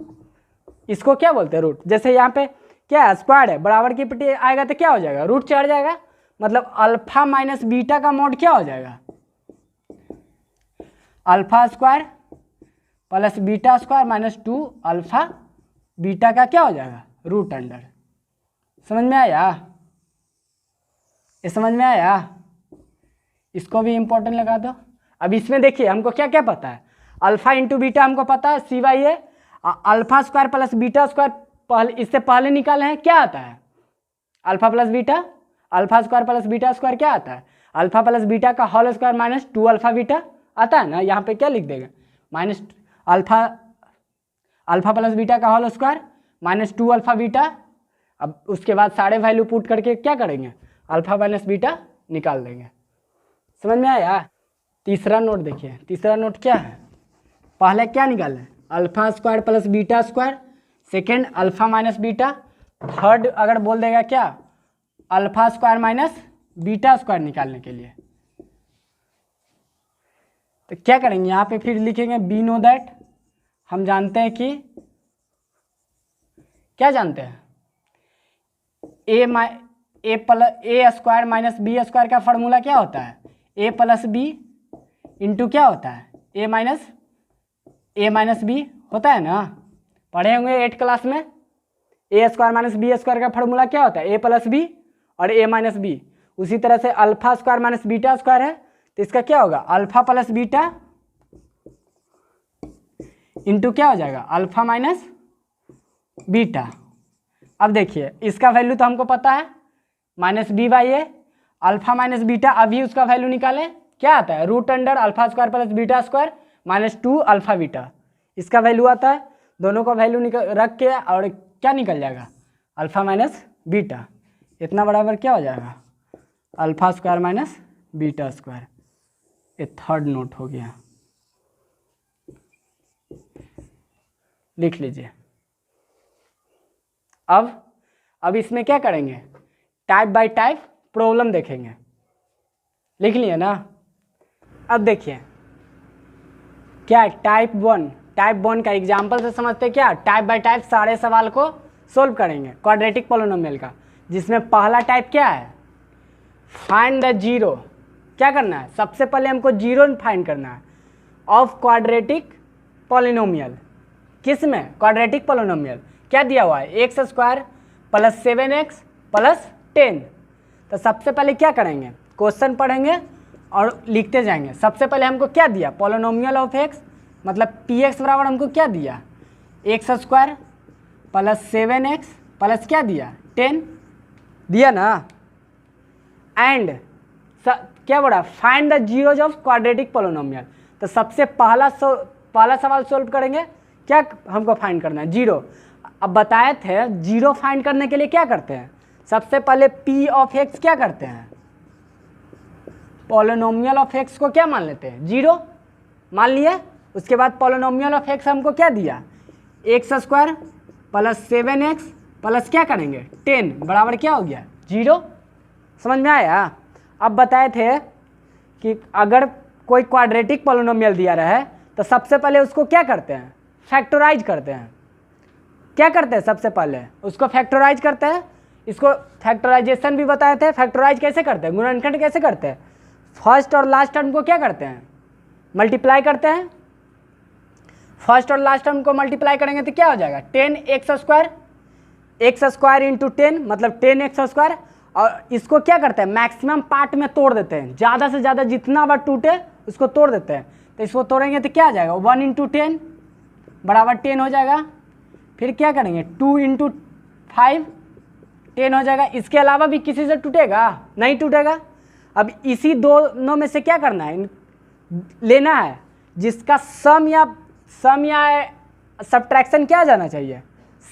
S1: इसको क्या बोलते हैं? रूट। जैसे यहाँ पे क्या है? स्क्वायर है, बराबर की पट्टी आएगा तो क्या हो जाएगा? रूट चढ़ जाएगा। मतलब अल्फा माइनस बीटा का मोड क्या हो जाएगा? Alpha square plus beta square minus 2 alpha beta का क्या हो जाएगा? Root under. समझ में आया? ये समझ में आया? इसको भी इंपॉर्टेंट लगा दो। अब इसमें देखिए हमको क्या क्या पता है? अल्फा इंटू बीटा हमको पता है c by a, alpha square plus beta square पहले, इससे पहले निकाले हैं, क्या आता है alpha plus beta, alpha square plus beta square क्या आता है, अल्फा प्लस बीटा का whole square minus 2 alpha beta आता है ना। यहाँ पे क्या लिख देगा, माइनस अल्फा प्लस बीटा का whole square minus 2 alpha beta. अब उसके बाद सारे वैल्यू पुट करके क्या करेंगे, अल्फा माइनस बीटा निकाल देंगे। समझ में आया। तीसरा नोट देखिए, तीसरा नोट क्या है, पहले क्या निकाले, alpha square plus beta square, second alpha minus beta, third अगर बोल देगा क्या, alpha square minus beta square निकालने के लिए। तो क्या करेंगे यहाँ पे फिर लिखेंगे बी नो दैट, हम जानते हैं कि क्या जानते हैं, ए स्क्वायर माइनस बी स्क्वायर का फॉर्मूला क्या होता है, ए प्लस बी इंटू क्या होता है, ए माइनस बी होता है ना, पढ़े होंगे 8 क्लास में। ए स्क्वायर माइनस बी स्क्वायर का फॉर्मूला क्या होता है, ए प्लस बी और ए माइनस बी। उसी तरह से alpha square minus beta square है, तो इसका क्या होगा, अल्फा प्लस बीटा इंटू क्या हो जाएगा, अल्फा माइनस बीटा। अब देखिए इसका वैल्यू तो हमको पता है minus b by a, alpha minus beta अभी उसका वैल्यू निकाले, क्या आता है, root under alpha square plus beta square minus 2 alpha beta, इसका वैल्यू आता है। दोनों का वैल्यू रख के और क्या निकल जाएगा, अल्फा माइनस बीटा, इतना बराबर क्या हो जाएगा, alpha square minus beta square. ये थर्ड नोट हो गया, लिख लीजिए। अब इसमें क्या करेंगे, टाइप बाय टाइप प्रॉब्लम देखेंगे, लिख लिए ना। अब देखिए क्या टाइप वन का एग्जाम्पल से समझते क्या, टाइप बाय टाइप सारे सवाल को सोल्व करेंगे क्वाड्रेटिक पोलिनोमियल का, जिसमें पहला टाइप क्या है, फाइंड द जीरो। क्या करना है, सबसे पहले हमको जीरो फाइंड करना है ऑफ क्वाड्रेटिक पोलिनोमियल। किस में, क्वाड्रेटिक पोलिनोमियल। क्या दिया हुआ है, x square plus 7x plus 10। तो सबसे पहले क्या करेंगे, क्वेश्चन पढ़ेंगे और लिखते जाएंगे। सबसे पहले हमको क्या दिया, पोलिनोमियल ऑफ एक्स, मतलब px बराबर हमको क्या दिया, x square plus 7x plus क्या दिया, 10 दिया ना। एंड क्या बोला, find the zeros of quadratic polynomial. तो सबसे पहला सवाल सोल्व करेंगे, क्या हमको फाइंड करना है, जीरो। अब बताए थे जीरो फाइंड करने के लिए क्या करते हैं, सबसे पहले p ऑफ x क्या करते हैं, पोलिनोमियल ऑफ x को क्या मान लेते हैं, जीरो मान लिए। उसके बाद पोलिनोमियल ऑफ x हमको क्या दिया, x square plus 7x plus क्या करेंगे 10 बराबर क्या हो गया, जीरो। समझ में आया। अब बताए थे कि अगर कोई क्वाड्रेटिक पोलिनोमियल दिया रहा है तो सबसे पहले उसको क्या करते हैं, फैक्टराइज करते हैं। क्या करते हैं, सबसे पहले उसको फैक्टराइज करते हैं। इसको फैक्टराइजेशन भी बताए थे, फैक्टराइज कैसे करते हैं, गुणनखंड कैसे करते हैं, फर्स्ट और लास्ट टर्म को क्या करते हैं, मल्टीप्लाई करते हैं। फर्स्ट और लास्ट टर्म को मल्टीप्लाई करेंगे तो क्या हो जाएगा, 10x square, x square into 10 मतलब 10x स्क्वायर। और इसको क्या करते हैं, मैक्सिमम पार्ट में तोड़ देते हैं, ज़्यादा से ज़्यादा जितना बार टूटे उसको तोड़ देते हैं। तो इसको तोड़ेंगे तो क्या आ जाएगा, 1 इंटू 10 बराबर 10 हो जाएगा। फिर क्या करेंगे, 2 इंटू 5 10 हो जाएगा। इसके अलावा भी किसी से टूटेगा, नहीं टूटेगा। अब इसी दोनों में से क्या करना है, लेना है जिसका सम या सब्ट्रैक्शन क्या आ जाना चाहिए,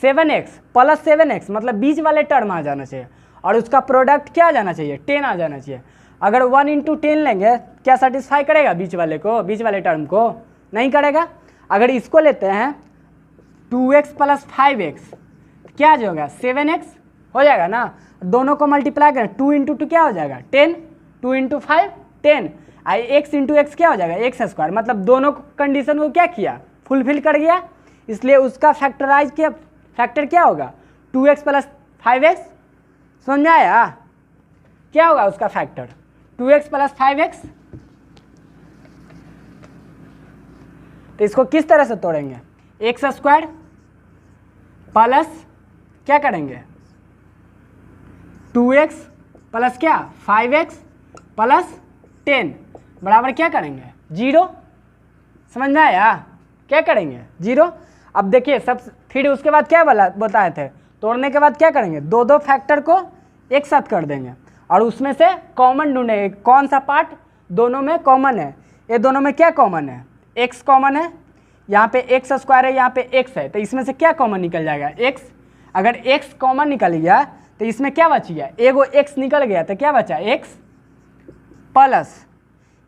S1: 7x प्लस 7x मतलब बीच वाले टर्म आ जाना चाहिए, और उसका प्रोडक्ट क्या आ जाना चाहिए, 10 आ जाना चाहिए। अगर 1 इंटू 10 लेंगे क्या सेटिस्फाई करेगा बीच वाले को, बीच वाले टर्म को, नहीं करेगा। अगर इसको लेते हैं 2x प्लस 5x क्या आ जाएगा, 7x हो जाएगा ना। दोनों को मल्टीप्लाई करें, 2 इंटू 2 क्या हो जाएगा 10, 2 इंटू 5 10, x इंटू एक्स क्या हो जाएगा एक्स स्क्वायर। मतलब दोनों कंडीशन को क्या किया, फुलफिल कर गया, इसलिए उसका फैक्टराइज किया। फैक्टर क्या होगा, 2x प्लस 5x। समझ में आया, क्या होगा उसका फैक्टर, 2x प्लस 5x। तो इसको किस तरह से तोड़ेंगे, एक्स स्क्वायर प्लस क्या करेंगे 2x प्लस क्या 5x प्लस 10 बराबर क्या करेंगे 0। समझ में आया, क्या करेंगे 0। अब देखिए सब, फिर उसके बाद क्या बताए थे, तोड़ने के बाद क्या करेंगे, दो दो फैक्टर को एक साथ कर देंगे और उसमें से कॉमन ढूंढेंगे, कौन सा पार्ट दोनों में कॉमन है। ये दोनों में क्या कॉमन है, x कॉमन है, यहाँ पे एक्स स्क्वायर है, यहाँ पे x है, तो इसमें से क्या कॉमन निकल जाएगा, x। अगर x कॉमन निकल गया तो इसमें क्या बच गया, एगो x निकल गया तो क्या बचा, x प्लस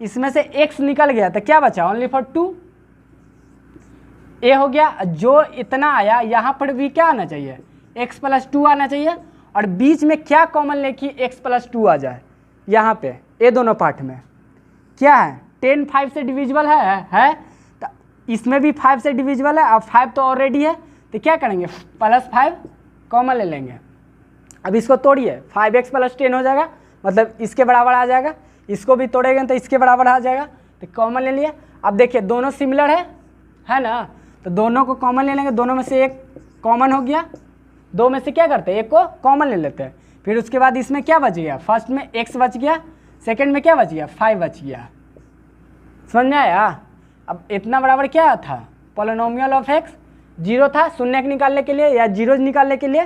S1: इसमें से x निकल गया तो क्या बचा, ओनली फॉर 2, ए हो गया। जो इतना आया यहाँ पर भी क्या आना चाहिए, x प्लस 2 आना चाहिए, और बीच में क्या कॉमन लेके x प्लस 2 आ जाए, यहाँ पे ये दोनों पार्ट में क्या है, 10 5 से डिविजिबल है तो इसमें भी 5 से डिविजिबल है, अब 5 तो ऑलरेडी है, तो क्या करेंगे प्लस 5 कॉमन ले लेंगे। अब इसको तोड़िए, 5x प्लस 10 हो जाएगा, मतलब इसके बराबर आ जाएगा, इसको भी तोड़ेंगे तो इसके बराबर आ जाएगा, तो कॉमन ले लिए। अब देखिए दोनों सिमिलर है ना, तो दोनों को कॉमन ले लेंगे, दोनों में से एक कॉमन हो गया, दो में से क्या करते हैं, एक को कॉमन ले लेते हैं। फिर उसके बाद इसमें क्या बच गया, फर्स्ट में x बच गया, सेकंड में क्या बच गया, 5 बच गया। समझ में आया। अब इतना बराबर क्या था, पॉलिनोमियल ऑफ x, जीरो था, शून्य निकालने के लिए या जीरो निकालने के लिए,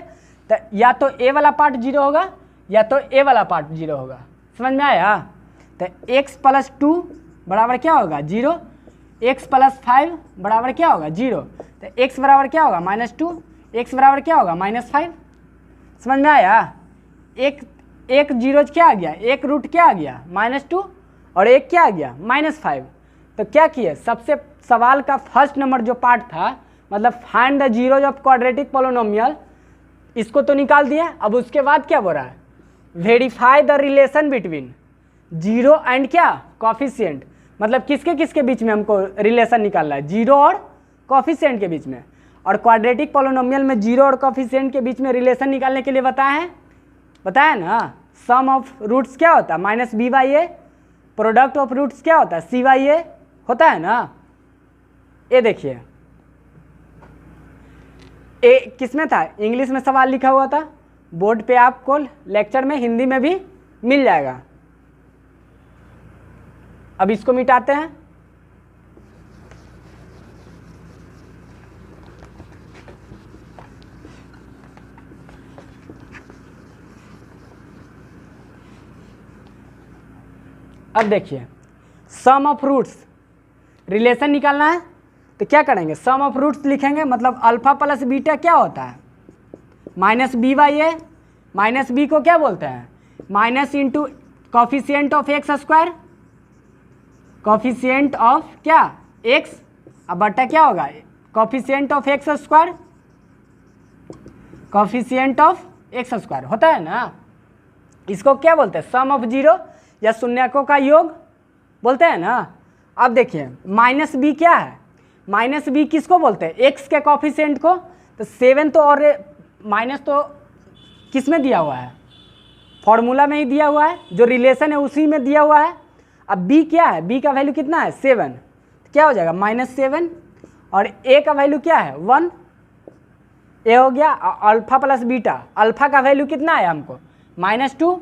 S1: तो या तो ए वाला पार्ट जीरो होगा या तो ए वाला पार्ट जीरो होगा। समझ में आया। तो x प्लस 2 बराबर क्या होगा, जीरो, x प्लस 5 बराबर क्या होगा, जीरो, तो x बराबर क्या होगा, -2, x बराबर क्या होगा, -5। समझ में आया। एक जीरो क्या आ गया, एक रूट क्या आ गया, -2, और एक क्या आ गया, -5। तो क्या किए, सबसे सवाल का फर्स्ट नंबर जो पार्ट था, मतलब find the zeros of quadratic polynomial, इसको तो निकाल दिया। अब उसके बाद क्या बोल रहा है, verify the relation between zero and क्या, कॉफिशिएंट, मतलब किसके किसके बीच में हमको रिलेशन निकालना है, जीरो और कॉफिशिएंट के बीच में। और क्वाड्रेटिक पोलिनोमियल में जीरो और कॉफिशिएंट के बीच में रिलेशन निकालने के लिए बताया ना, सम ऑफ रूट्स क्या होता है, -b/a, प्रोडक्ट ऑफ रूट्स क्या होता है, c/a होता है ना। ये देखिए ए किसमें था, इंग्लिश में सवाल लिखा हुआ था, बोर्ड पे आपको लेक्चर में हिंदी में भी मिल जाएगा। अब इसको मिटाते हैं, अब देखिए सम ऑफ रूट्स रिलेशन निकालना है, तो क्या करेंगे, सम ऑफ रूट्स लिखेंगे, मतलब अल्फा प्लस बीटा क्या होता है, -b/a, -b को क्या बोलते हैं, minus into coefficient of x square, coefficient of क्या x, अब बटा क्या होगा, coefficient of x square, coefficient of x square होता है ना। इसको क्या बोलते हैं, सम ऑफ जीरो या शून्यकों का योग बोलते हैं ना। अब देखिए -b क्या है, -b किसको बोलते हैं, x के कॉफिशिएंट को, तो 7 तो, और माइनस तो किस में दिया हुआ है, फॉर्मूला में ही दिया हुआ है, जो रिलेशन है उसी में दिया हुआ है। अब b क्या है, b का वैल्यू कितना है, 7, तो क्या हो जाएगा -7, और a का वैल्यू क्या है, 1, ए हो गया। अल्फा प्लस बीटा, अल्फा का वैल्यू कितना आया हमको, -2,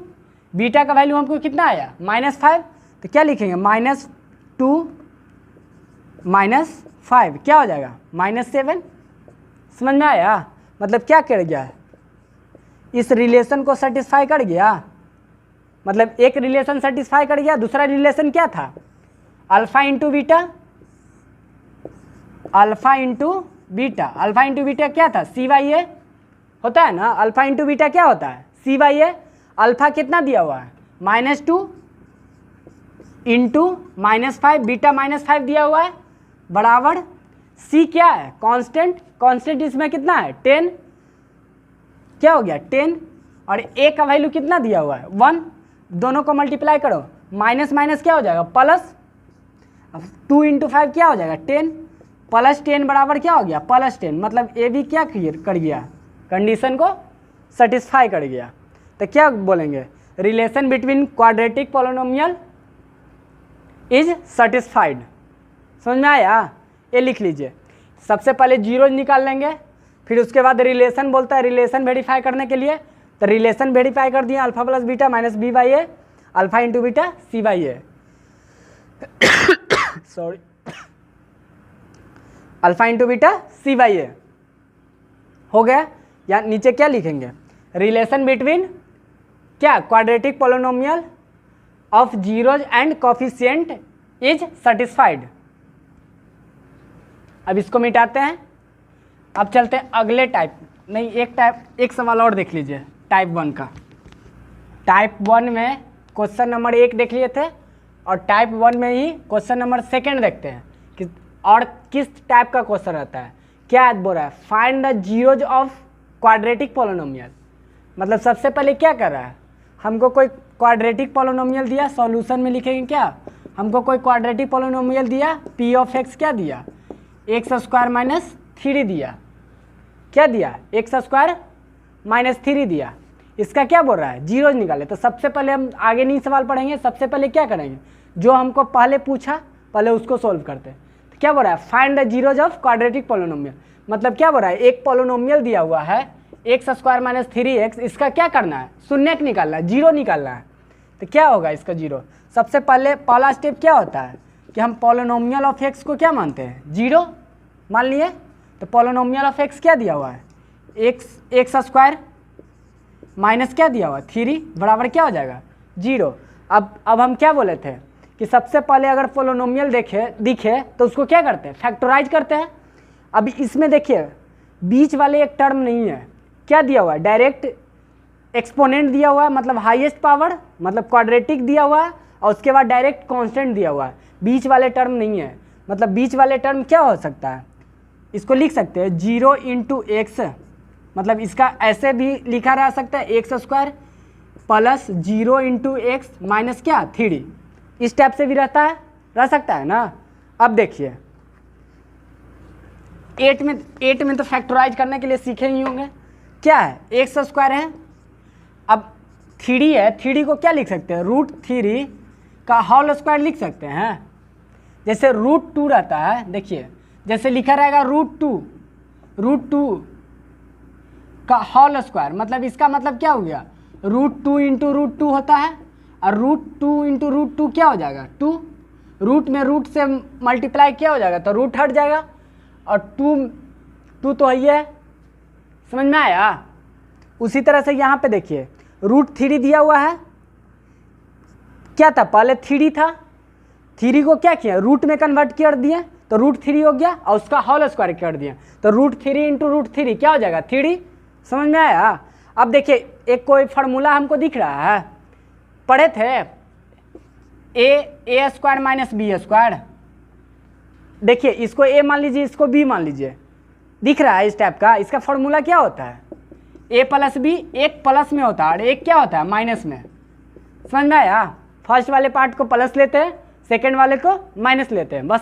S1: बीटा का वैल्यू हमको कितना आया, -5, तो क्या लिखेंगे, -2 -5 क्या हो जाएगा, -7। समझ में आया, मतलब क्या कर गया, इस रिलेशन को सेटिस्फाई कर गया, मतलब एक रिलेशन सेटिस्फाई कर गया, दूसरा रिलेशन क्या था, alpha into beta, alpha into beta, alpha into beta क्या था, c/a होता है ना, अल्फा इंटू बीटा क्या होता है, c/a। अल्फा कितना दिया हुआ है, -2 इंटू -5, बीटा -5 दिया हुआ है, बराबर c क्या है, कांस्टेंट, कांस्टेंट इसमें कितना है, 10, क्या हो गया 10, और a का वैल्यू कितना दिया हुआ है, 1, दोनों को मल्टीप्लाई करो, माइनस माइनस क्या हो जाएगा, प्लस, 2 इंटू 5 क्या हो जाएगा 10, प्लस 10 बराबर क्या हो गया, +10, मतलब ए भी क्या कर गया, कंडीशन को सेटिस्फाई कर गया। तो क्या बोलेंगे, relation between quadratic polynomial is satisfied. समझ में आया, ये लिख लीजिए। सबसे पहले जीरो निकाल लेंगे, फिर उसके बाद रिलेशन बोलता है, रिलेशन वेरीफाई करने के लिए, तो रिलेशन वेरीफाई कर दिए, alpha plus beta -b/a, alpha into beta c/a। Sorry, alpha into beta c by a हो गया। या नीचे क्या लिखेंगे, रिलेशन बिटवीन क्या quadratic polynomial of zeros and coefficient is satisfied. अब इसको मिटाते हैं। अब चलते हैं अगले टाइप, नहीं एक सवाल और देख लीजिए टाइप 1 का। टाइप 1 में क्वेश्चन नंबर 1 देख लिए थे और टाइप 1 में ही क्वेश्चन नंबर 2 देखते हैं कि और किस टाइप का क्वेश्चन रहता है। क्या बोल रहा है, find the zeros of quadratic polynomial. मतलब सबसे पहले क्या कर रहा है, हमको कोई क्वाड्रेटिक पोलिनोमियल दिया, सॉल्यूशन में लिखेंगे क्या, हमको कोई क्वाड्रेटिक पोलिनोमियल दिया, पी ऑफ एक्स क्या दिया, एक्स स्क्वायर माइनस 3 दिया, क्या दिया, एक्स स्क्वायर माइनस 3 दिया। इसका क्या बोल रहा है, जीरोज निकाले। तो सबसे पहले हम आगे नहीं सवाल पढ़ेंगे, सबसे पहले क्या करेंगे, जो हमको पहले पूछा पहले उसको सोल्व करते हैं। तो क्या बोल रहा है, find the zeros of quadratic polynomial. मतलब क्या बोल रहा है, एक पोलिनोमियल दिया हुआ है एक्स स्क्वायर माइनस 3x, इसका क्या करना है, शून्यक निकालना है, जीरो निकालना है। तो क्या होगा इसका जीरो, सबसे पहले पहला स्टेप क्या होता है कि हम पोलिनोमियल ऑफ एक्स को क्या मानते हैं, जीरो मान लिए। तो पोलिनोमियल ऑफ एक्स क्या दिया हुआ है, एक्स स्क्वायर माइनस क्या दिया हुआ है 3 बराबर क्या हो जाएगा, जीरो। अब हम क्या बोले थे कि सबसे पहले अगर पोलिनोमियल दिखे तो उसको क्या करते हैं, फैक्टराइज करते हैं। अभी इसमें देखिए बीच वाले एक टर्म नहीं है, क्या दिया हुआ है, डायरेक्ट एक्सपोनेंट दिया हुआ है, मतलब हाईएस्ट पावर, मतलब क्वाड्रेटिक दिया हुआ है, और उसके बाद डायरेक्ट कांस्टेंट दिया हुआ है, बीच वाले टर्म नहीं है। मतलब बीच वाले टर्म क्या हो सकता है, इसको लिख सकते हैं 0 इंटू एक्स, मतलब इसका ऐसे भी लिखा रह सकता है x square plus 0 into x minus क्या 3, इस टाइप से भी रह सकता है ना। अब देखिए 8 में तो फैक्टराइज करने के लिए सीखे ही होंगे, क्या है एक्स स्क्वायर है, अब 3 है, 3 को क्या लिख सकते हैं, √3 का होल स्क्वायर लिख सकते हैं। जैसे √2 रहता है, देखिए जैसे लिखा रहेगा √2 का होल स्क्वायर, मतलब इसका मतलब क्या हो गया, √2 इंटू √2 होता है, और √2 इंटू √2 क्या हो जाएगा 2, रूट में रूट से मल्टीप्लाई क्या हो जाएगा तो रूट हट जाएगा, और 2 तो है, समझ में आया। उसी तरह से यहाँ पे देखिए √3 दिया हुआ है, क्या था पहले 3 था, 3 को क्या किया रूट में कन्वर्ट कर दिए तो √3 हो गया, और उसका होल स्क्वायर कर दिया तो √3 इंटू √3 क्या हो जाएगा 3, समझ में आया। अब देखिए एक कोई फार्मूला हमको दिख रहा है, पढ़े थे ए स्क्वायर माइनस बी स्क्वायर, देखिए इसको ए मान लीजिए, इसको बी मान लीजिए, दिख रहा है इस टाइप का। इसका फॉर्मूला क्या होता है, ए प्लस बी, एक प्लस में होता है और एक क्या होता है माइनस में, समझ में आया। फर्स्ट वाले पार्ट को प्लस लेते हैं, सेकेंड वाले को माइनस लेते हैं, बस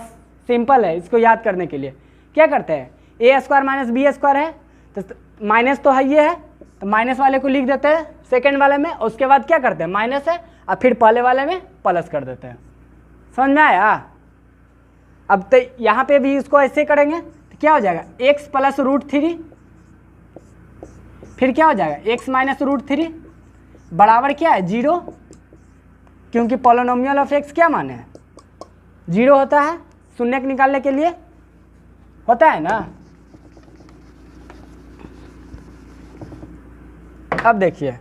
S1: सिंपल है। इसको याद करने के लिए क्या करते हैं, ए स्क्वायर माइनस बी स्क्वायर है तो माइनस तो है ये है, तो माइनस वाले को लिख देते हैं सेकेंड वाले में, उसके बाद क्या करते हैं माइनस है और फिर पहले वाले में प्लस कर देते हैं, समझ में आया। अब तो यहाँ पे भी इसको ऐसे करेंगे तो क्या हो जाएगा x प्लस √3, फिर क्या हो जाएगा x माइनस √3 बराबर क्या है 0, क्योंकि पोलिनोमियल ऑफ x क्या माने 0 होता है, शून्यक निकालने के लिए होता है ना। अब देखिए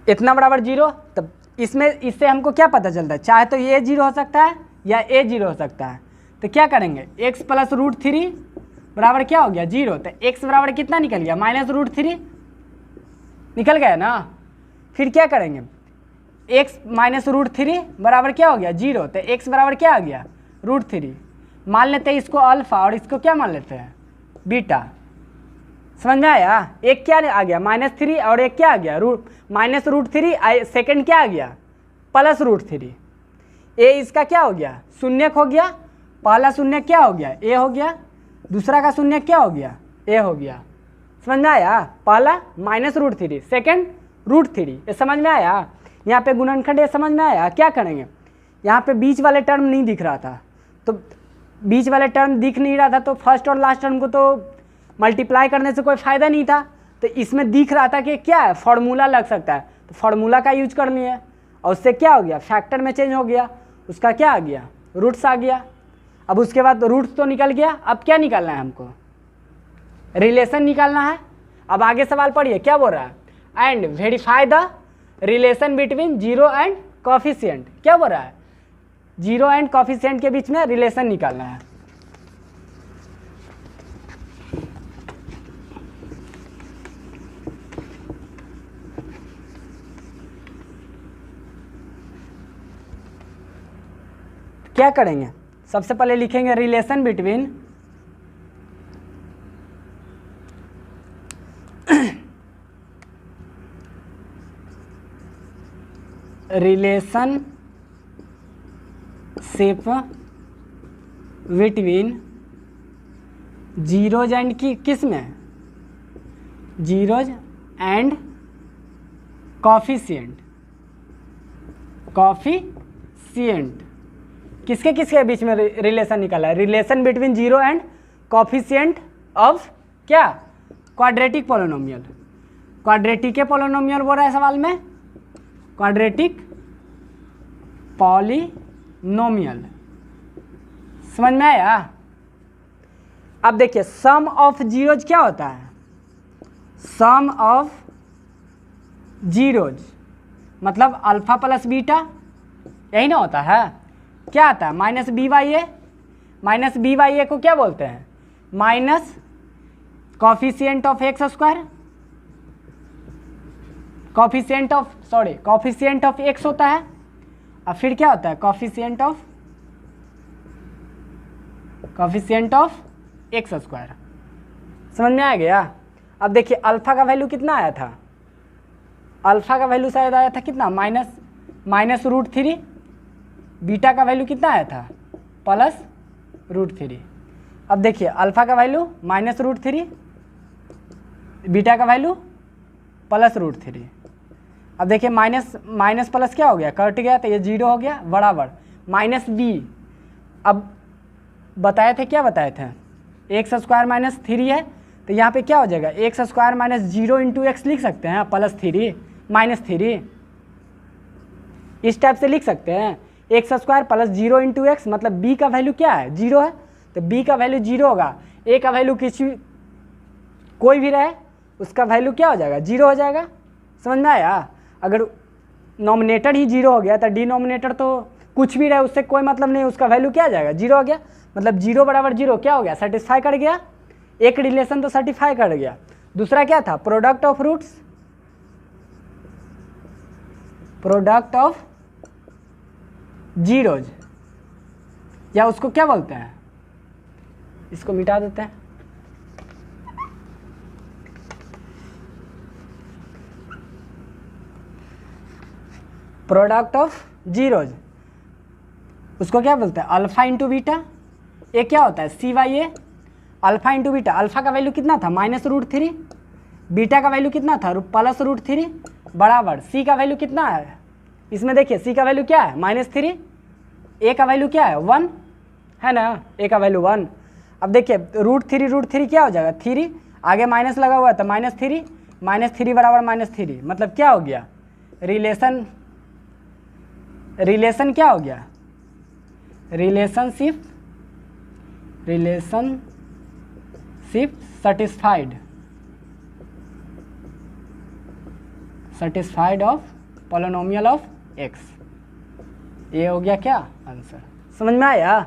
S1: इतना बराबर 0, तब इससे हमको क्या पता चलता है, चाहे तो ये 0 हो सकता है या a 0 हो सकता है। तो क्या करेंगे x प्लस √3 बराबर क्या हो गया 0, तो x बराबर कितना निकल गया माइनस √3 निकल गया ना। फिर क्या करेंगे x माइनस √3 बराबर क्या हो गया 0, तो x बराबर क्या आ गया √3, मान लेते हैं इसको अल्फा और इसको क्या मान लेते हैं बीटा, समझ में आया। एक क्या आ गया -3 और एक क्या आ गया माइनस √3, सेकेंड क्या आ गया प्लस √3, ए इसका क्या हो गया शून्यक हो गया, पहला शून्यक क्या हो गया ए हो गया, दूसरा का शून्यक क्या हो गया ए हो गया, समझ में आया। पहला माइनस √3, सेकेंड √3, ये समझ में आया। यहाँ पे गुणनखंड ये समझ में आया। क्या करेंगे, यहाँ पे बीच वाले टर्म नहीं दिख रहा था, तो बीच वाले टर्म दिख नहीं रहा था तो फर्स्ट और लास्ट टर्म को तो मल्टीप्लाई करने से कोई फ़ायदा नहीं था, तो इसमें दिख रहा था कि क्या है फार्मूला लग सकता है, तो फार्मूला का यूज कर लिए और उससे क्या हो गया फैक्टर में चेंज हो गया, उसका क्या आ गया रूट्स आ गया। अब उसके बाद रूट्स तो निकल गया, अब क्या निकालना है हमको, रिलेशन निकालना है। अब आगे सवाल पढ़िए क्या बोल रहा है, and verify the relation between zero and coefficient. क्या बोल रहा है, जीरो एंड कोफिशिएंट के बीच में रिलेशन निकालना है। क्या करेंगे, सबसे पहले लिखेंगे relation between relationship between zeros and किस में, जीरोज एंड कोफिशिएंट। कोफिशिएंट किसके किसके बीच में रिलेशन निकाला है, relation between zero and coefficient of क्या, क्वाड्रेटिक पोलिनोमियल। क्वाड्रेटिक पोलिनोमियल बोल रहा है सवाल में, क्वाड्रेटिक पॉलिनोमियल। समझ में आया। अब देखिए सम ऑफ जीरोज क्या होता है, सम ऑफ जीरोज मतलब अल्फा प्लस बीटा, यही ना होता है। क्या आता है, minus b by a. Minus b by a को क्या बोलते हैं, minus coefficient of x square, coefficient of x होता है। और फिर क्या होता है, कॉफिशिएंट ऑफ एक्स स्क्वायर। समझ में आ गया। अब देखिए अल्फा का वैल्यू कितना आया था, अल्फा का वैल्यू शायद आया था कितना, -√3। बीटा का वैल्यू कितना आया था, +√3। अब देखिए अल्फा का वैल्यू -√3, बीटा का वैल्यू +√3। अब देखिए माइनस प्लस क्या हो गया, कट गया तो ये 0 हो गया, बराबर -b। अब बताए थे, क्या बताए थे, एक्स स्क्वायर -3 है, तो यहाँ पे क्या हो जाएगा, एक्स स्क्वायर -0 × x लिख सकते हैं, +3 -3 इस टाइप से लिख सकते हैं। एक्स स्क्वायर +0 × x मतलब b का वैल्यू क्या है, 0 है, तो b का वैल्यू 0 होगा। a का वैल्यू कोई भी रहे उसका वैल्यू क्या हो जाएगा, 0 हो जाएगा। समझ में आया। अगर नॉमिनेटर ही 0 हो गया तो डिनोमिनेटर तो कुछ भी रहे उससे कोई मतलब नहीं, उसका वैल्यू क्या आ जाएगा, 0 हो गया। मतलब 0 = 0 क्या हो गया, सेटिस्फाई कर गया। एक रिलेशन तो सेटिस्फाई कर गया। दूसरा क्या था, product of roots, product of zeros, या उसको क्या बोलते हैं, इसको मिटा देते हैं, प्रोडक्ट ऑफ जीरोज, उसको क्या बोलते हैं, अल्फा इंटू बीटा। ये क्या होता है, CY alpha into beta. Alpha का वैल्यू कितना था, -√3, बीटा का वैल्यू कितना था, +√3, बराबर C का वैल्यू कितना है, इसमें देखिए C का वैल्यू क्या है, -3, A का वैल्यू क्या है, 1 है ना, A का वैल्यू 1। अब देखिए √3 क्या हो जाएगा, 3, आगे माइनस लगा हुआ है तो -3 बराबर -3, मतलब क्या हो गया, रिलेशन क्या हो गया, relationship satisfied of polynomial of x. ये हो गया क्या आंसर। समझ में आया,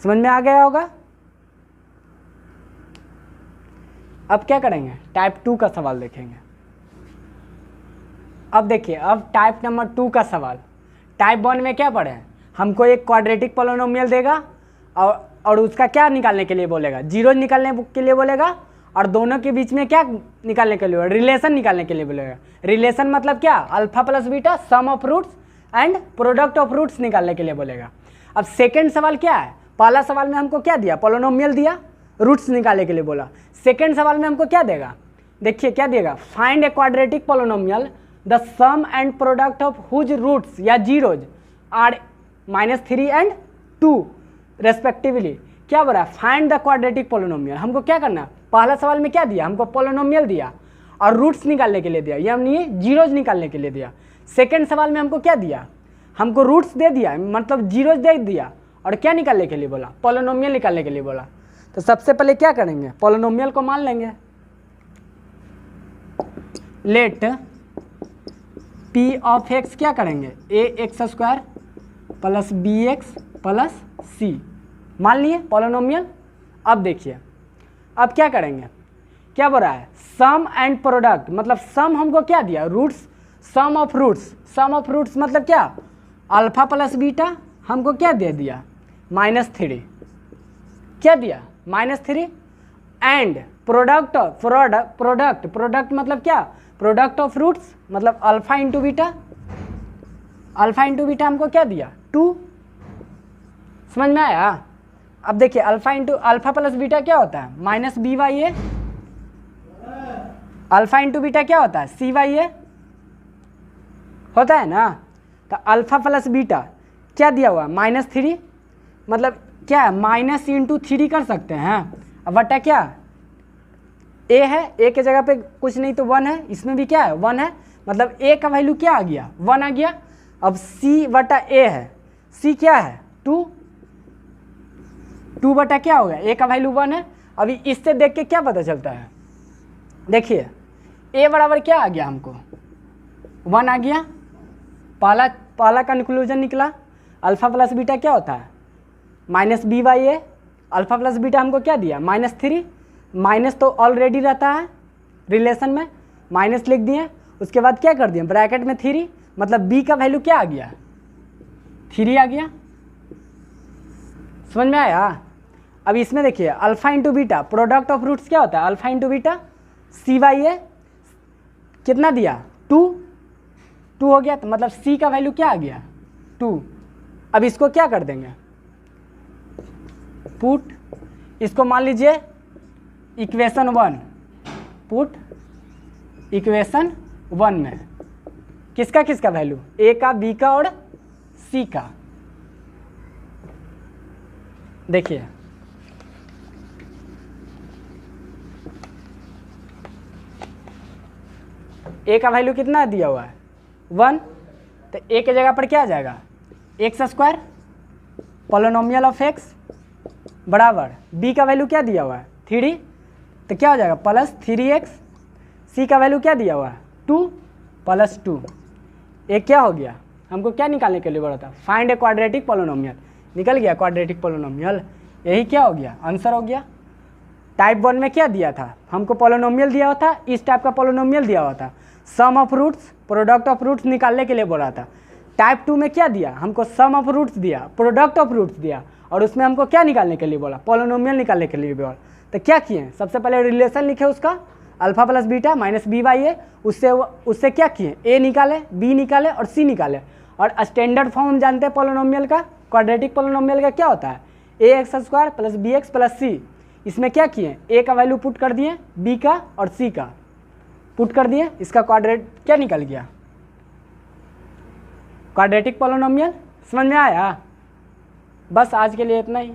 S1: समझ में आ गया होगा। अब क्या करेंगे, टाइप 2 का सवाल देखेंगे। अब देखिए, अब टाइप नंबर 2 का सवाल। टाइप 1 में क्या पढ़े हैं, हमको एक क्वाड्रेटिक पोलिनोमियल देगा और उसका क्या निकालने के लिए बोलेगा, जीरो निकालने के लिए बोलेगा, और दोनों के बीच में क्या निकालने के लिए, रिलेशन निकालने के लिए बोलेगा। रिलेशन मतलब क्या, alpha plus beta, sum of roots and product of roots निकालने के लिए बोलेगा। अब सेकंड सवाल क्या है, पहला सवाल में हमको क्या दिया, पोलिनोमियल दिया, रूट्स निकालने के लिए बोला। सेकंड सवाल में हमको क्या देगा, देखिए क्या देगा, find a quadratic polynomial the sum and product of whose roots या जीरोज आर -3 एंड 2 रेस्पेक्टिवली। क्या बोला, फाइंड द क्वाड्रेटिक पोलिनोमियल। हमको क्या करना, पहला सवाल में क्या दिया, हमको पोलिनोमियल दिया और रूट्स निकालने के लिए दिया, यानी जीरोज निकालने के लिए दिया। सेकंड सवाल में हमको क्या दिया, हमको रूट्स दे दिया, मतलब जीरो दे दिया, और क्या निकालने के लिए बोला, पॉलिनोमियल निकालने के लिए बोला। तो सबसे पहले क्या करेंगे, पॉलिनोमियल को मान लेंगे। लेट पी ऑफ एक्स क्या करेंगे, a x square plus b x plus c, मान लिए पॉलिनोमियल। अब देखिए अब क्या करेंगे, क्या बोल रहा है, सम एंड प्रोडक्ट, मतलब सम हमको क्या दिया, roots, sum of roots, sum of roots मतलब क्या, अल्फा प्लस बीटा हमको क्या दे दिया, -3, क्या दिया, -3, एंड प्रोडक्ट प्रोडक्ट मतलब क्या, प्रोडक्ट ऑफ रूट्स मतलब alpha into beta, alpha into beta हमको क्या दिया, 2। समझ में आया। अब देखिए अल्फा प्लस बीटा क्या होता है, -BA, अल्फा इंटू बीटा क्या होता है, CA होता है ना। तो अल्फा प्लस बीटा क्या दिया हुआ, -3, मतलब क्या है, माइनस इंटू 3 कर सकते हैं। अब बटा क्या, ए है, ए के जगह पे कुछ नहीं तो 1 है, इसमें भी क्या है 1 है, मतलब ए का वैल्यू क्या आ गया, 1 आ गया। अब C बटा ए है, C क्या है 2 बटा क्या हो गया, ए का वैल्यू 1 है। अभी इससे देख के क्या पता चलता है, देखिए ए बराबर क्या आ गया हमको, 1 आ गया। पहला कंक्लूजन निकला, अल्फा प्लस बीटा क्या होता है, -BA, अल्फा प्लस बीटा हमको क्या दिया, -3, माइनस तो ऑलरेडी रहता है रिलेशन में, माइनस लिख दिए। उसके बाद क्या कर दिए, ब्रैकेट में 3, मतलब b का वैल्यू क्या आ गया, 3 आ गया। समझ में आया। अब इसमें देखिए alpha into beta, product of roots क्या होता है, अल्फा इंटू बीटा, CA कितना दिया, 2 हो गया, तो मतलब C का वैल्यू क्या आ गया, 2। अब इसको क्या कर देंगे, पुट, इसको मान लीजिए इक्वेशन 1, पुट इक्वेशन 1 में किसका किसका वैल्यू, A का, B का और C का। देखिए A का वैल्यू कितना दिया हुआ है, 1, तो A के जगह पर क्या आ जाएगा, x square polynomial of x बराबर B का वैल्यू क्या दिया हुआ है, 3, तो क्या हो जाएगा +3x, C का वैल्यू क्या दिया हुआ है, 2 + 2। एक क्या हो गया, हमको क्या निकालने के लिए बोला था, फाइंड ए क्वाड्रेटिक पॉलिनोमियल, निकल गया क्वाड्रेटिक पॉलिनोमियल, यही क्या हो गया, आंसर हो गया। टाइप 1 में क्या दिया था, हमको पॉलिनोमियल दिया हुआ था, इस टाइप का पॉलिनोमियल दिया हुआ था, sum of roots, product of roots निकालने के लिए बोला था। टाइप 2 में क्या दिया, हमको सम ऑफ रूट्स दिया, प्रोडक्ट ऑफ रूट्स दिया, और उसमें हमको क्या निकालने के लिए बोला, पॉलिनोमियल निकालने के लिए बोला। तो क्या किए, सबसे पहले रिलेशन लिखे उसका, अल्फा प्लस बीटा -BA, उससे क्या किए, ए निकाले, बी निकाले और सी निकाले। और स्टैंडर्ड फॉर्म जानते हैं पॉलिनोमियल का, क्वाड्रेटिक पॉलिनोमियल का क्या होता है, ax² + bx + c। इसमें क्या किए, ए का वैल्यू पुट कर दिए, बी का और सी का पुट कर दिए, इसका क्वाड्रेट क्या निकल गया, क्वाड्रेटिक पॉलिनोमियल। समझ में आया। बस आज के लिए इतना ही।